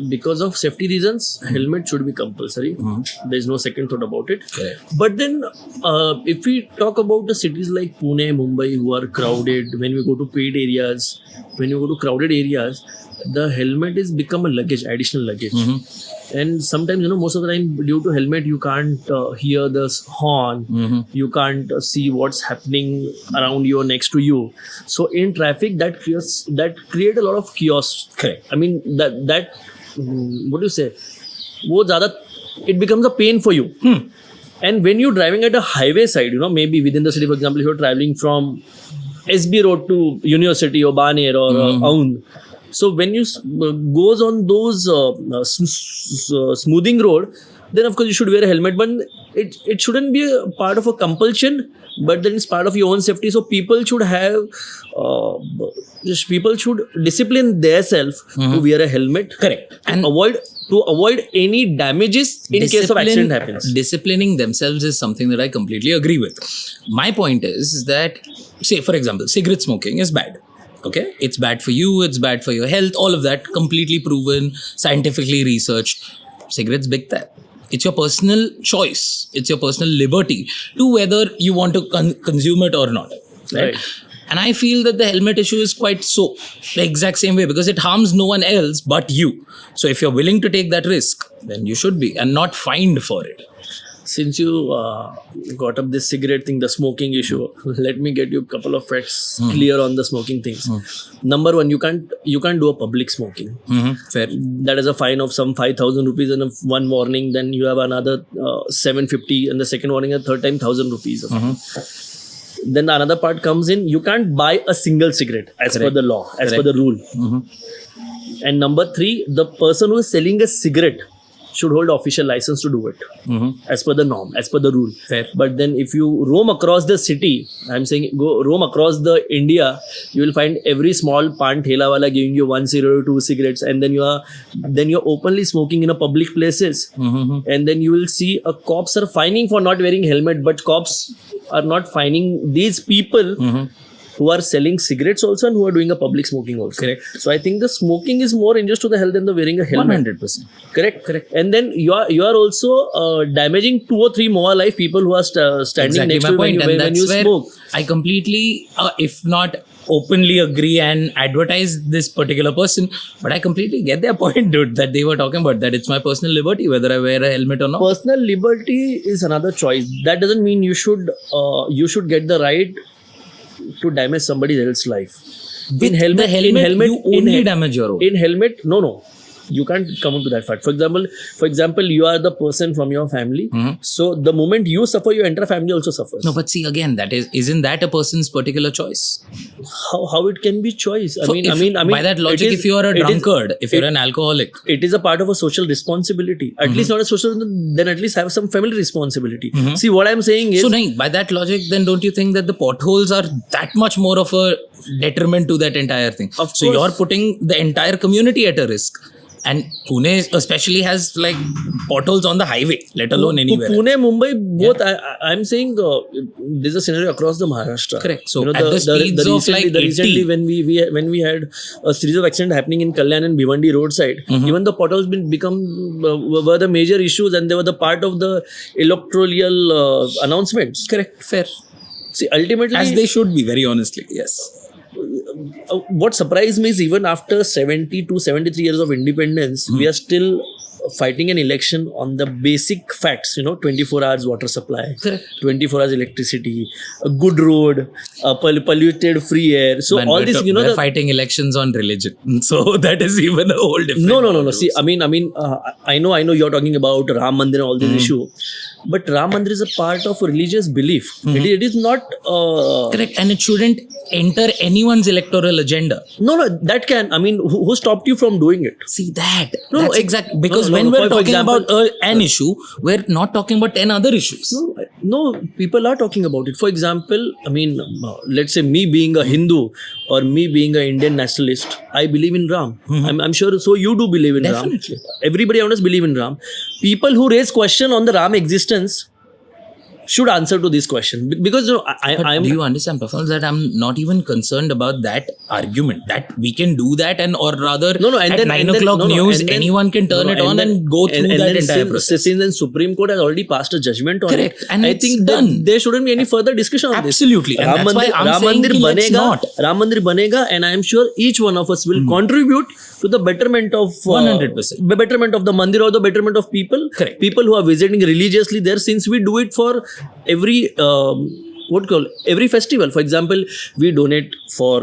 Because of safety reasons, helmet should be compulsory. There is no second thought about it. Correct. But then, if we talk about the cities like Pune, Mumbai, who are crowded, when we go to paid areas, when you go to crowded areas, the helmet is become a luggage, additional luggage. And sometimes, most of the time, due to helmet, you can't hear the horn. You can't see what's happening around you or next to you. So in traffic, that create a lot of chaos. Correct. I mean that what do you say? It becomes a pain for you. And when you're driving at a highway side, maybe within the city, for example, if you're traveling from SB Road to University or Baner or Aund. So when you goes on those smoothing road, then of course you should wear a helmet. But it shouldn't be a part of a compulsion, but then it's part of your own safety. So people should have people should discipline themselves to wear a helmet. Correct. And to avoid any damages in case of accident happens. Disciplining themselves is something that I completely agree with. My point is that, say for example, cigarette smoking is bad. Okay, it's bad for you, it's bad for your health, all of that, completely proven, scientifically researched. Cigarettes big that. It's your personal choice. It's your personal liberty to whether you want to consume it or not. Right? And I feel that the helmet issue is quite so, the exact same way, because it harms no one else but you. So if you're willing to take that risk, then you should be, and not fined for it. Since you got up this cigarette thing, the smoking issue, let me get you a couple of facts clear on the smoking things. Number one, you can't do a public smoking. Fair. That is a fine of some 5,000 rupees in one warning. Then you have another 750, and the second warning, a third time 1,000 rupees. Then another part comes in. You can't buy a single cigarette as per the law, as per the rule. And number three, the person who is selling a cigarette should hold official license to do it as per the norm, as per the rule. Fair. But then if you roam across the city, I'm saying go roam across the India, you will find every small pan thela wala giving you 1 cigarette or 2 cigarettes, and then you're openly smoking in a public places. And then you will see cops are fining for not wearing helmet, but cops are not fining these people who are selling cigarettes also and who are doing a public smoking also. Correct. So I think the smoking is more injurious to the health than the wearing a helmet. 100%. Correct. And then you are also damaging 2 or 3 more life people who are standing next to you when you smoke. I completely, if not openly agree and advertise this particular person, but I completely get their point, dude, that they were talking about that it's my personal liberty whether I wear a helmet or not. Personal liberty is another choice. That doesn't mean you should get the right to damage somebody else's life. In helmet, you only damage your own. In helmet, no. You can't come into that fact. For example, you are the person from your family. So the moment you suffer, your entire family also suffers. No, but see again, isn't that a person's particular choice? How it can be choice? I mean, by that logic, if you are a drunkard, if you're an alcoholic, it is a part of a social responsibility. At least not a social, then at least have some family responsibility. See, what I'm saying is, so by that logic, then don't you think that the potholes are that much more of a detriment to that entire thing? Of course. So you're putting the entire community at a risk. And Pune especially has like potholes on the highway, let alone anywhere. Pune, Mumbai, both. I'm saying there's a scenario across the Maharashtra. Correct. So at the speeds of like 80. Recently when we had a series of accidents happening in Kalyan and Bhiwandi roadside, even the potholes were the major issues, and they were the part of the electoral announcements. Correct. Fair. See, ultimately, as they should be, very honestly. Yes. what surprised me is even after 70 to 73 years of independence, we are still fighting an election on the basic facts, 24 hours water supply, Correct. 24 hours electricity, a good road, polluted free air. So Man, all we're this, we're fighting elections on religion. So that is even a whole different. No. See, I mean, I know you're talking about Ram Mandir and all this issue, but Ram Mandir is a part of religious belief. It is not. Correct, and it shouldn't enter anyone's electoral agenda. No, that can. I mean, who stopped you from doing it? See that? No, That's exactly because no, when we're for talking example- about an issue, we're not talking about 10 other issues. No, people are talking about it. For example, I mean, let's say me being a Hindu or me being an Indian nationalist, I believe in Ram. I'm sure. So you do believe in Definitely. Ram. Everybody around us believe in Ram. People who raise question on the Ram existence should answer to this question because But I'm. do you understand, Praful, that I'm not even concerned about that argument, that we can do that, and or rather and at then 9 and then- o'clock news, and then- anyone can turn it on then- and go through that then entire since, process. Since then Supreme Court has already passed a judgment on Correct. it. And I it's think done. there shouldn't be any further discussion on Absolutely. this. And that's why I'm saying Mandir ki let's banega, not. Ram Mandir banega, and I am sure each one of us will contribute to the betterment of 100%. the betterment of the mandir or the betterment of people. Correct. People who are visiting religiously there, since we do it for every. Every festival. For example, we donate for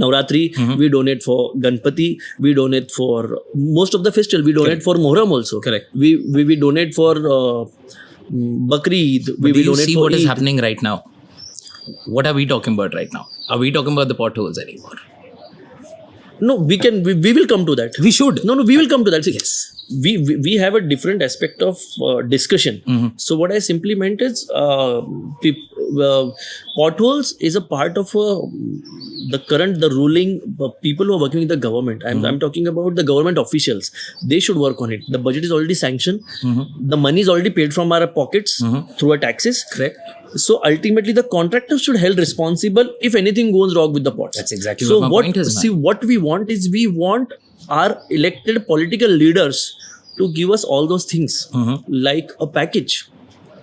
Navratri, we donate for Ganpati, we donate for most of the festival, we donate for Muharram also. Correct. We donate for Bakri Eid, Do we you donate see for what is Eid. happening right now? What are we talking about right now? Are we talking about the potholes anymore? No, we will come to that. We should. No, we will come to that. See, Yes. we have a different aspect of discussion. So what I simply meant is potholes is a part of the ruling people who are working with the government. I'm talking about the government officials. They should work on it. The budget is already sanctioned. The money is already paid from our pockets through our taxes. Correct. So ultimately, the contractors should held responsible if anything goes wrong with the pots. That's exactly so what my point is, man. See, what we want is we want our elected political leaders to give us all those things like a package.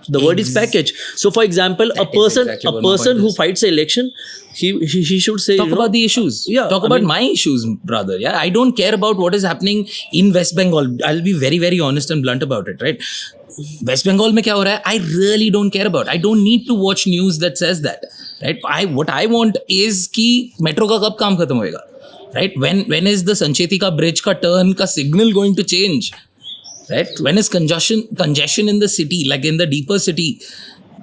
The word is package. So, for example, a person who fights an election, he should say Talk about the issues. Yeah, Talk I about mean- my issues, brother. Yeah, I don't care about what is happening in West Bengal. I'll be very, very honest and blunt about it, right? West Bengal में क्या हो रहा है? I really don't care about. I don't need to watch news that says that, right? What I want is कि metro का कब काम खत्म होएगा, right? When is the Sanchetika bridge का turn का signal going to change, right? When is congestion in the city, like in the deeper city,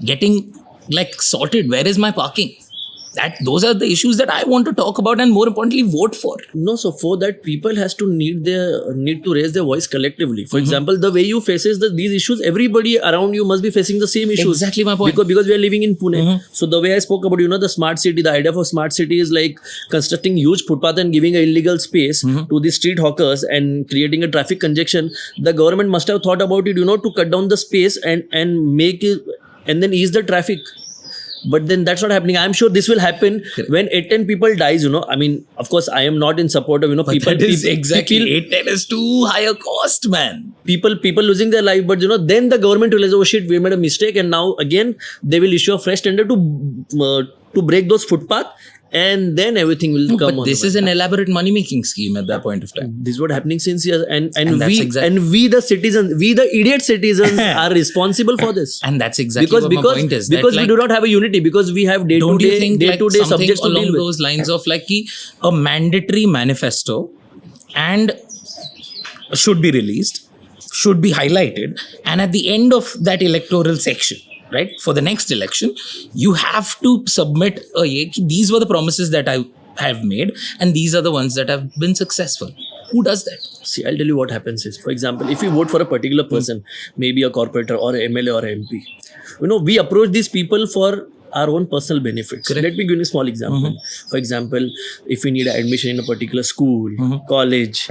getting like sorted? Where is my parking? Those are the issues that I want to talk about and more importantly vote for. no. So for that, people has to need to raise their voice collectively. For example, the way you faces these issues, everybody around you must be facing the same issues. Exactly my point. Because we are living in Pune. So the way I spoke about the smart city, the idea for smart city is like constructing huge footpath and giving an illegal space to the street hawkers and creating a traffic congestion. The government must have thought about it, to cut down the space and make it and then ease the traffic. But then that's not happening. I'm sure this will happen when 8-10 people dies. I mean, of course, I am not in support of people. That is people- exactly people- 810 is too high a cost, man. people losing their life, but then the government realizes, oh shit, we made a mistake, and now again they will issue a fresh tender to break those footpath, and then everything will come. But this is an elaborate money making scheme at that point of time. This is what happening since years, and that's we exact- we the citizens, we the idiot citizens are responsible for this. And that's exactly what my point is. Because that, we like, do not have a unity, because we have don't you think day like to day something subjects to along deal with. those lines of like ki a mandatory manifesto and should be released, should be highlighted, and at the end of that electoral section, right, for the next election, you have to submit these were the promises that I have made and these are the ones that have been successful. Who does that? See, I'll tell you what happens is, for example, if we vote for a particular person, maybe a corporator or a MLA or a MP, we approach these people for our own personal benefits. Correct. Let me give you a small example. For example, if we need admission in a particular school, college,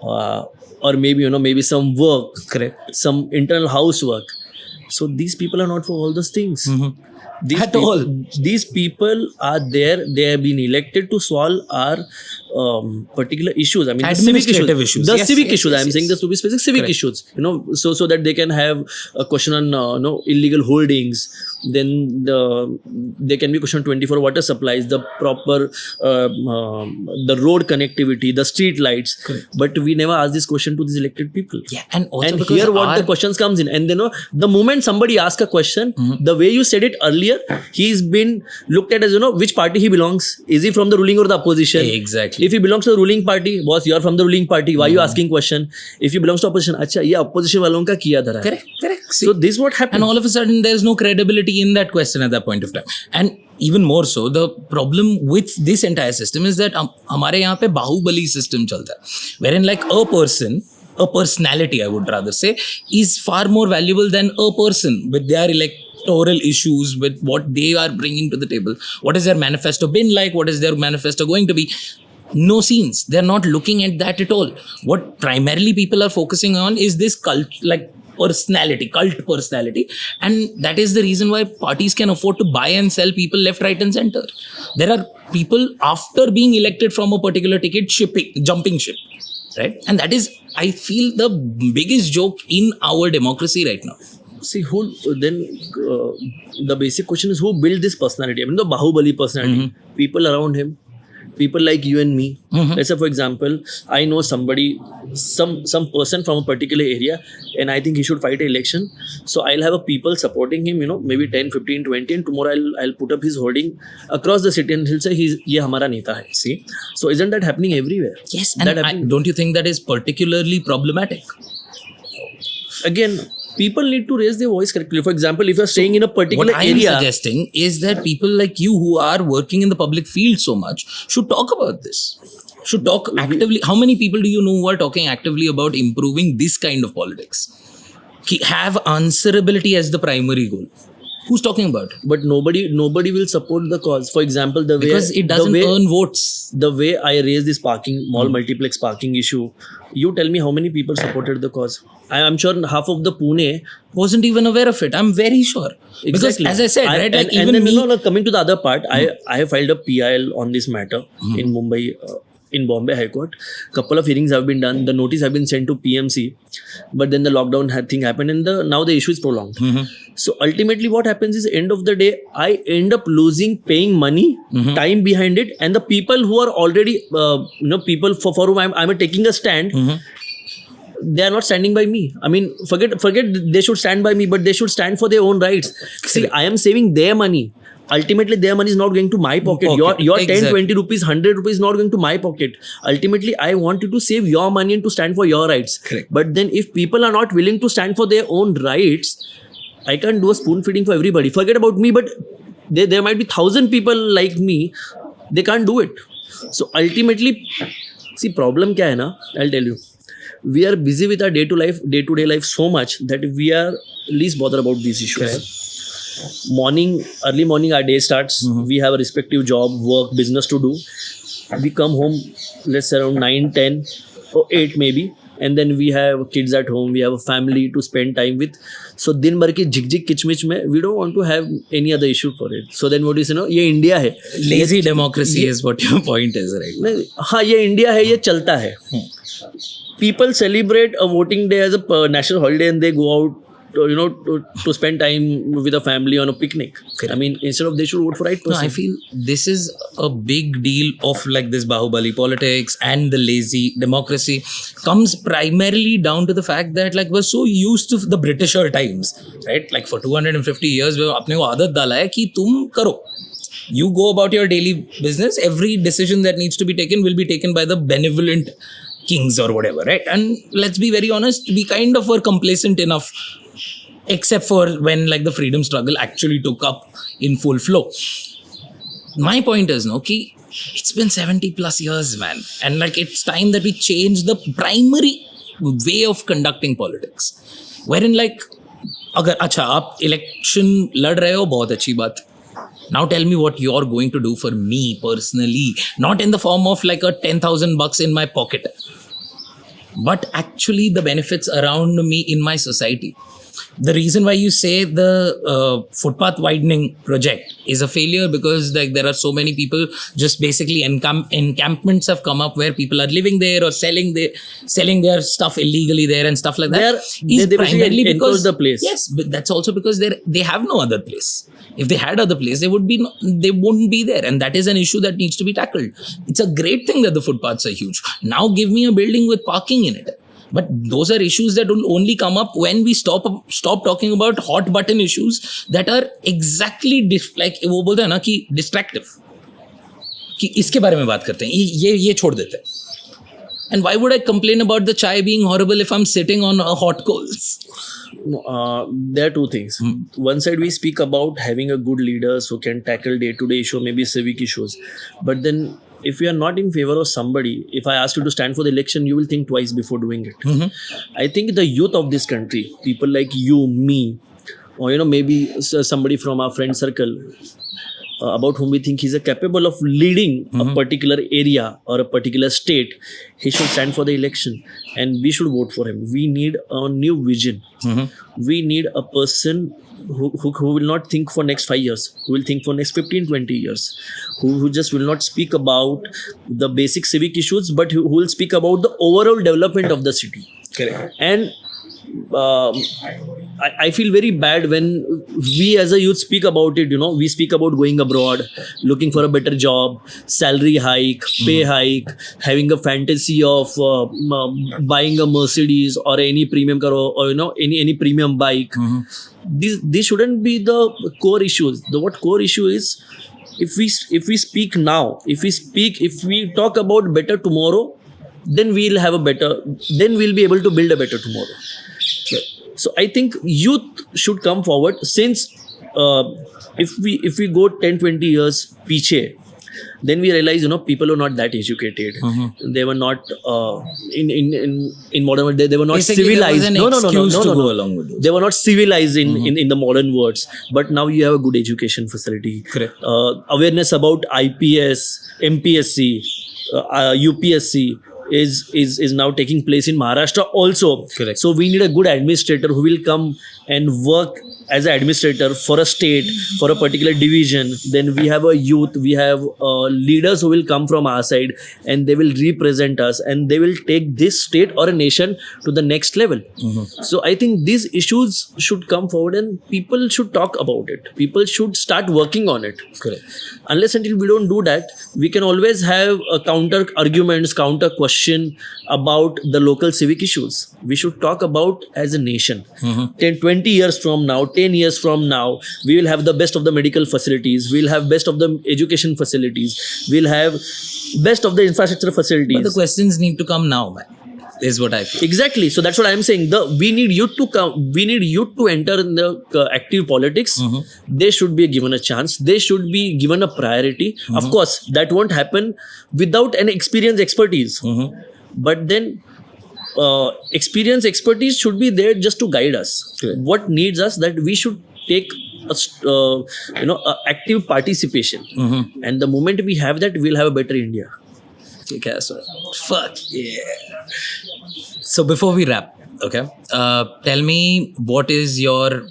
or maybe, maybe some work, Correct. some internal housework. So these people are not for all those things. At all. These people are there. They have been elected to solve our particular issues. I mean, the civic Administrative issues. The Yes, civic yes, issues. yes, I'm yes. saying this to be specific. Civic issues. So that they can have a question on illegal holdings. Then there can be question on 24 water supplies, the proper the road connectivity, the street lights. Correct. But we never ask this question to these elected people. Yeah, and also And because here what the our- questions comes in, and the moment somebody asks a question, the way you said it earlier, he's been looked at as which party he belongs. Is he from the ruling or the opposition? Exactly. If he belongs to the ruling party, boss, you're from the ruling party. Why are you asking question? If he belongs to opposition, अच्छा ये opposition वालों का किया धरा है. Correct. So this what happened. And all of a sudden, there's no credibility in that question at that point of time. And even more so, the problem with this entire system is that हमारे यहाँ पे Baahubali system चलता है, wherein like a personality, I would rather say, is far more valuable than a person with their electoral issues, with what they are bringing to the table. What is their manifesto been like? What is their manifesto going to be? No scenes. They're not looking at that at all. What primarily people are focusing on is this cult personality, and that is the reason why parties can afford to buy and sell people left, right, and center. There are people after being elected from a particular ticket jumping ship, right? And that is, I feel, the biggest joke in our democracy right now. See who then the basic question is who built this personality. I mean the Bahubali personality. People around him, people like you and me. Let's say for example, I know somebody, some person from a particular area, and I think he should fight an election. So I'll have a people supporting him, maybe 10, 15, 20, and tomorrow I'll put up his hoarding across the city and he'll say ye hamara neta hai. See? So isn't that happening everywhere? Yes, That and don't you think that is particularly problematic? Again, people need to raise their voice correctly. For example, if you're staying in a particular What I am area, suggesting is that people like you who are working in the public field so much should talk about this. Should talk actively. How many people do you know who are talking actively about improving this kind of politics? Have answerability as the primary goal. Who's talking about it? but nobody will support the cause. For example, the way Because it doesn't earn votes. the way I raised this mall multiplex parking issue, you tell me how many people supported the cause. I'm sure half of the Pune. Wasn't even aware of it. I'm very sure. Because Exactly. as I said, right, like and even then, me. coming to the other part, I have filed a PIL on this matter in Mumbai, in Bombay High Court. Couple of hearings have been done. The notice have been sent to PMC, but then the lockdown thing happened, and now the issue is prolonged. So ultimately, what happens is, end of the day, I end up paying money, time behind it, and the people who are already, people for whom I'm taking a stand. They are not standing by me. I mean, forget they should stand by me, but they should stand for their own rights. See, I am saving their money. Ultimately, their money is not going to my pocket. Your 10, Exactly. 20 rupees, 100 rupees is not going to my pocket. Ultimately, I want you to save your money and to stand for your rights. Correct. But then if people are not willing to stand for their own rights, I can't do a spoon feeding for everybody. Forget about me, but there might be 1,000 people like me. They can't do it. So ultimately, see, problem kya hai na? I'll tell you. We are busy with our day-to-day life so much that we are least bothered about these issues. Early morning, our day starts. We have a respective job, work, business to do. We come home, let's say around 9, 10 or 8 maybe. And then we have kids at home. We have a family to spend time with. So दिन भर की झिक-झिक किचमिच में we don't want to have any other issue for it. So then what is ये India है. Lazy democracy is what your point is, right? नहीं, हाँ ये India है, ये चलता है. People celebrate a voting day as a national holiday and they go out to spend time with a family on a picnic. I mean, instead of they should vote for right person. No, I feel this is a big deal of like this Bahubali politics and the lazy democracy comes primarily down to the fact that like we're so used to the Britisher times, right? Like for 250 years, we अपने को आदत डाला है कि तुम करो. You go about your daily business. Every decision that needs to be taken will be taken by the benevolent kings or whatever, right? And let's be very honest, we kind of were complacent enough, except for when like the freedom struggle actually took up in full flow. My point is, it's been 70 plus years, man. And like it's time that we change the primary way of conducting politics. Wherein like, अगर अच्छा आप election लड़ रहे हो, बहुत अच्छी बात. Now tell me what you're going to do for me personally, not in the form of like a $10,000 in my pocket, but actually the benefits around me in my society. the reason why you say the footpath widening project is a failure because like there are so many people, just basically encampments have come up where people are living there or selling their stuff illegally there and stuff like that. They primarily enclose the place. Yes, but that's also because they have no other place. If they had other place, they wouldn't be there, and that is an issue that needs to be tackled. It's a great thing that the footpaths are huge. Now give me a building with parking in it. But those are issues that will only come up when we stop talking about hot button issues that are exactly like वो बोलते हैं ना कि distractive. कि इसके बारे में बात करते हैं, ये छोड़ देते हैं. And why would I complain about the chai being horrible if I'm sitting on hot coals? There are two things. One side we speak about having a good leaders who can tackle day-to-day issue, maybe civic issues. But then if you are not in favor of somebody, if I ask you to stand for the election, you will think twice before doing it. I think the youth of this country, people like you, me, or maybe somebody from our friend circle, about whom we think he's capable of leading a particular area or a particular state, he should stand for the election and we should vote for him. We need a new vision. We need a person who will not think for next 5 years, who will think for next 15, 20 years, who just will not speak about the basic civic issues, but who will speak about the overall development of the city. Correct. And I feel very bad when we as a youth speak about it. We speak about going abroad, looking for a better job, salary hike, pay hike, having a fantasy of buying a Mercedes or any premium car or any premium bike. These shouldn't be the core issues. What core issue is, if we speak now, if we talk about better tomorrow, then we'll be able to build a better tomorrow. So I think youth should come forward, since if we go 10-20 years piche, then we realize people are not that educated. They were not in modern world. They were not basically, civilized. No. Go along with those. They were not civilized in the modern words. But now you have a good education facility. Correct. Awareness about IPS, MPSC, UPSC. Is now taking place in Maharashtra also. Correct. So we need a good administrator who will come and work as an administrator for a state, for a particular division. Then we have a youth, we have leaders who will come from our side and they will represent us and they will take this state or a nation to the next level. So I think these issues should come forward and people should talk about it. People should start working on it. Correct. Unless until we don't do that, we can always have counter arguments, counter question about the local civic issues. We should talk about as a nation. 20 years from now, 10 years from now, we will have the best of the medical facilities. We'll have best of the education facilities. We'll have best of the infrastructure facilities. But the questions need to come now, man. Is what I feel. Exactly. So that's what I'm saying. We need youth to come. We need youth to enter in the active politics. They should be given a chance. They should be given a priority. Of course, that won't happen without an expertise. But then expertise should be there just to guide us. Correct. What needs us, that we should take a active participation. And the moment we have that, we'll have a better India. Fuck yeah. So before we wrap, okay, tell me, what is your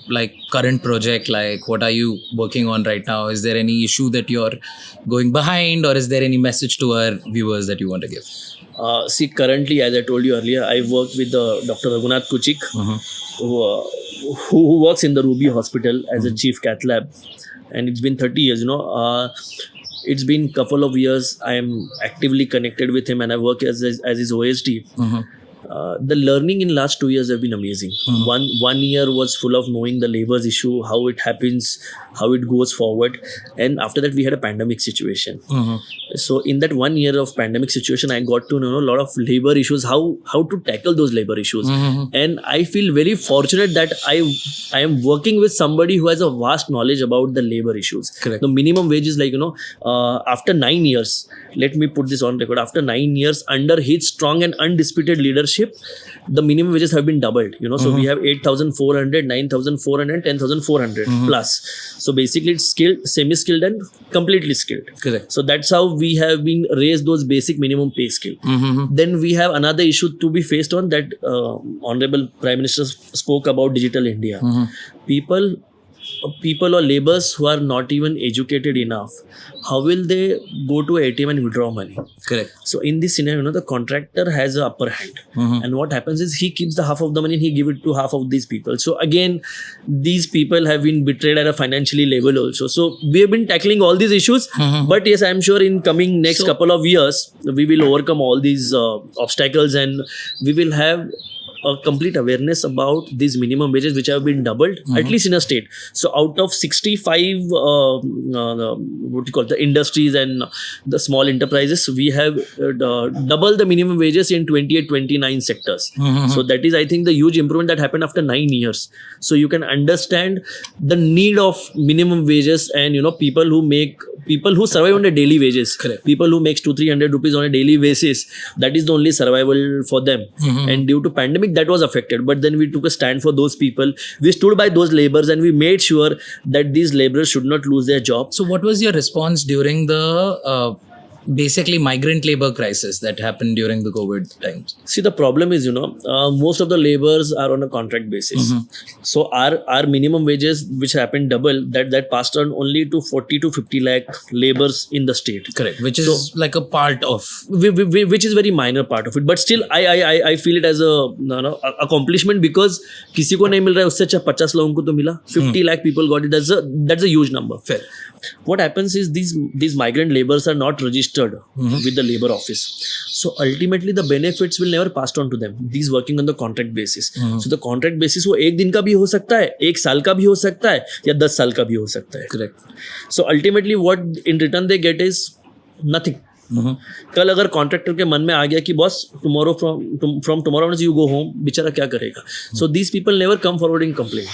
current project like? What are you working on right now? Is there any issue that you're going behind, or is there any message to our viewers that you want to give? See, currently, as I told you earlier, I work with Dr. Raghunath Kuchik, who works in the Ruby Hospital as a chief cath lab, and it's been 30 years. It's been a couple of years. I am actively connected with him, and I work as his OSD. The learning in last 2 years have been amazing. One year was full of knowing the labor's issue, how it happens, how it goes forward, and after that we had a pandemic situation. So in that 1 year of pandemic situation, I got to know a lot of labor issues, how to tackle those labor issues, and I feel very fortunate that I am working with somebody who has a vast knowledge about the labor issues. Correct. The minimum wage is after 9 years. Let me put this on record. After 9 years, under his strong and undisputed leadership, apprenticeship, the minimum wages have been doubled. So we have 8,400, 9,400, 10,400 plus. So basically, it's skilled, semi-skilled, and completely skilled. Correct. So that's how we have been raised those basic minimum pay scale. Then we have another issue to be faced on that. Honorable Prime Minister spoke about Digital India. People or laborers who are not even educated enough, how will they go to ATM and withdraw money? Correct. So in this scenario, the contractor has an upper hand, and what happens is he keeps the half of the money and he give it to half of these people. So again, these people have been betrayed at a financially level also. So we have been tackling all these issues, but yes, I'm sure in coming next couple of years, we will overcome all these obstacles, and we will have a complete awareness about these minimum wages which have been doubled, at least in a state. So out of 65 the industries and the small enterprises, we have doubled the minimum wages in 28-29 sectors. So that is, I think, the huge improvement that happened after 9 years. So you can understand the need of minimum wages, and people who survive on a daily wages. Correct. People who makes 200-300 rupees on a daily basis, that is the only survival for them. And due to pandemic, that was affected, but then we took a stand for those people. We stood by those laborers, and we made sure that these laborers should not lose their job. So what was your response during the basically migrant labor crisis that happened during the COVID times? See, the problem is, most of the laborers are on a contract basis. So our minimum wages, which happened double, that passed on only to 40 to 50 lakh laborers in the state. Correct. Which is like a part of... Which is very minor part of it. But still, I feel it as a accomplishment, because किसी को नहीं मिल रहा है, उससे अच्छा 50 लोगों को तो मिला. 50 lakh people got it. That's a huge number. Fair. What happens is these migrant laborers are not registered with the labor office. So ultimately the benefits will never passed on to them. These working on the contract basis. So the contract basis वो एक दिन का भी हो सकता है, एक साल का भी हो सकता है, या 10 साल का भी हो सकता है. Correct. So ultimately what in return they get is nothing. कल अगर कॉन्ट्रैक्टर के मन में आ गया कि boss tomorrow from tomorrow you go home, बेचारा क्या करेगा? So these people never come forward in complaint.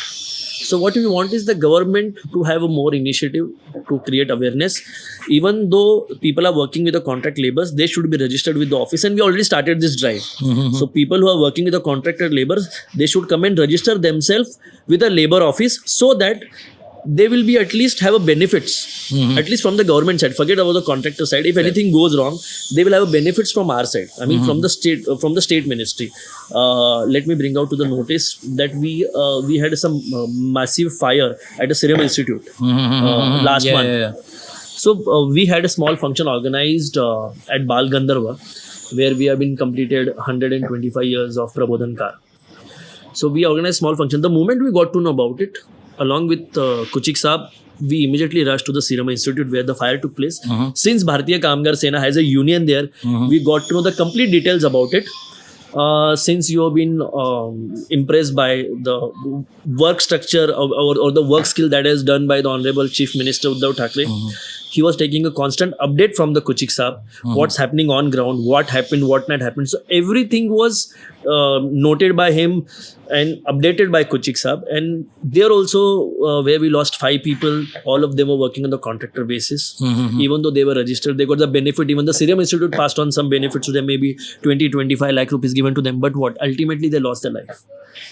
So what we want is the government to have a more initiative to create awareness. Even though people are working with the contract laborers, they should be registered with the office, and we already started this drive. So people who are working with the contracted laborers, they should come and register themselves with a labor office, so that they will be at least have a benefits, at least from the government side. Forget about the contractor side. If anything goes wrong, they will have a benefits from our side. I mean, from the state ministry. Let me bring out to the notice that we had some massive fire at the Serum Institute last month. Yeah. So we had a small function organized at Bal Gandharva, where we have been completed 125 years of Prabodhan Kar. So we organized small function. The moment we got to know about it, along with Kuchik Saab, we immediately rushed to the Serum Institute where the fire took place. Since Bharatiya Kamgar Sena has a union there, we got to know the complete details about it. Since you have been impressed by the work structure or the work skill that is done by the Honorable Chief Minister Uddhav Thackeray, he was taking a constant update from the Kuchik Saab, what's happening on ground, what happened, what not happened. So everything was noted by him and updated by Kuchik Saab. And there also where we lost 5 people, all of them were working on the contractor basis. Even though they were registered, they got the benefit. Even the Serum Institute passed on some benefits to them, maybe 20-25 lakh rupees given to them. But what? Ultimately they lost their life.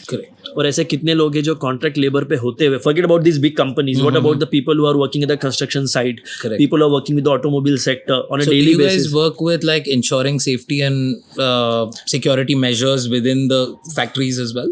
Correct. और ऐसे कितने लोग हैं जो contract labour पे होते हुए, forget about these big companies, what about the people who are working at the construction site? Correct. People who are working with the automobile sector on a So daily do you basis. guys work with like ensuring safety and security measures within the factories as well?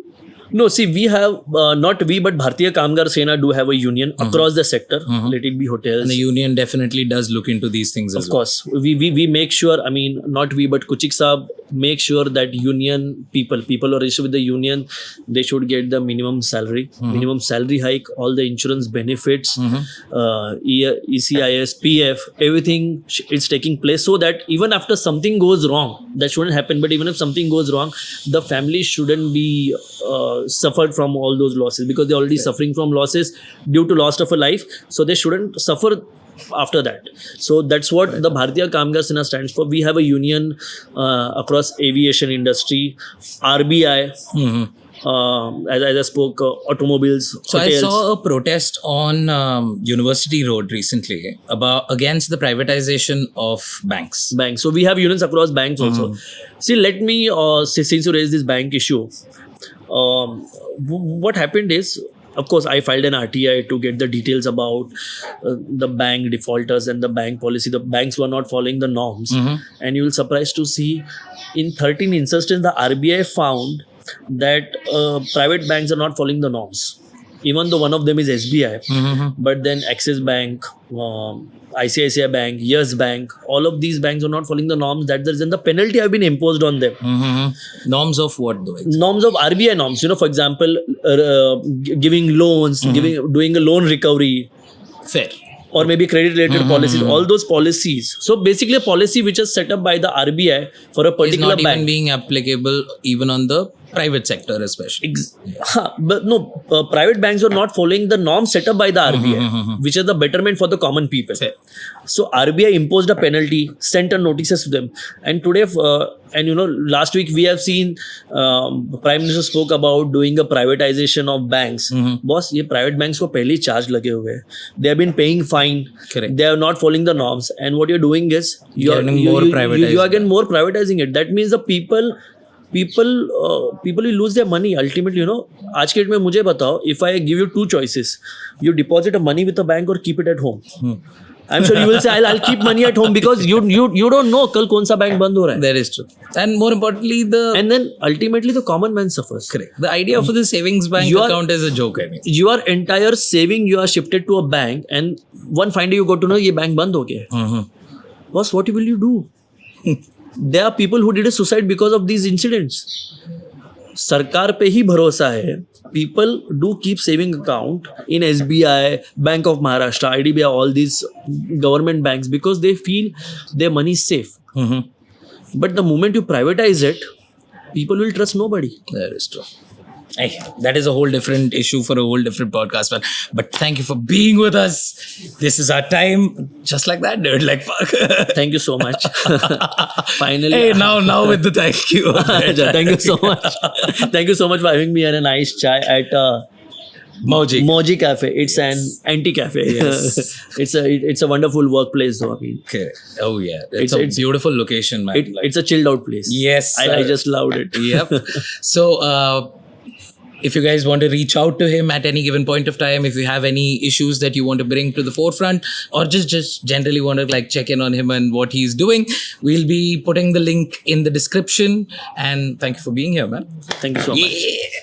No, see, we have, not we, but Bharatiya Kamgar Sena do have a union across the sector. Let it be hotels. And the union definitely does look into these things as Of course, we make sure, I mean, not we, but Kuchik Saab make sure that union people who are registered with the union, they should get the minimum salary hike, all the insurance benefits, ECIS, PF, everything is taking place, so that even after something goes wrong, that shouldn't happen, but even if something goes wrong, the family shouldn't be suffered from all those losses, because they're already suffering from losses due to loss of a life, so they shouldn't suffer after that. So that's what the Bharatiya Kamgar Sena stands for. We have a union across aviation industry, RBI, as I spoke, automobiles, So hotels. I saw a protest on University Road recently against the privatization of banks. Banks. So we have unions across banks also. See, let me since you raised this bank issue, what happened is, of course, I filed an RTI to get the details about the bank defaulters and the bank policy. The banks were not following the norms, and you will surprised to see, in 13 instances, the RBI found that private banks are not following the norms. Even though one of them is SBI, but then Axis Bank, ICICI Bank, Yes Bank, all of these banks are not following the norms. That's the reason the penalty have been imposed on them. Norms of what though? Norms of RBI norms. For example, giving loans, doing a loan recovery, Fair. or maybe credit related policies. All those policies. So basically, a policy which is set up by the RBI for a It's particular not bank. even being applicable even on the private sector especially. But no, private banks were not following the norms set up by the RBI, which is the betterment for the common people. Fair. So RBI imposed a penalty, sent a notices to them, and today, last week we have seen Prime Minister spoke about doing a privatization of banks. Boss, ये private banks को पहले ही charge लगे हुए हैं. They have been paying fine. Correct. They are not following the norms, and what you're doing is you are getting more privatizing it. That means the people will lose their money ultimately. आज के date में मुझे बताओ, if I give you two choices, you deposit a money with a bank or keep it at home. I'm sure you will say I'll keep money at home because you don't know कल कौन सा bank बंद हो रहा है. That is true. And more importantly, And then ultimately the common man suffers. correct. The idea for the savings bank You are- account is a joke. I mean. Your entire saving you are shifted to a bank, and one fine day you got to know ये bank बंद हो गया है. Boss, what will you do? There are people who did a suicide because of these incidents. सरकार पे ही भरोसा है. People do keep saving account in SBI, Bank of Maharashtra, IDBI, all these government banks because they feel their money is safe. But the moment you privatize it, people will trust nobody. That is true. Hey, that is a whole different issue for a whole different podcast, man. But thank you for being with us. This is our time. Just like that, dude. Like, fuck. Thank you so much. Finally. Hey, now with the thank you. Thank you so much. Thank you so much for having me and a nice chai at Moji Cafe. It's an anti-cafe. Yes. It's a wonderful workplace though. I mean, Okay. Oh yeah, it's a beautiful location, man. it's a chilled out place. Yes, I just loved it. Yep. So, if you guys want to reach out to him at any given point of time, if you have any issues that you want to bring to the forefront, or just generally want to like check in on him and what he's doing, we'll be putting the link in the description. And thank you for being here, man. Thank you so much. Yeah.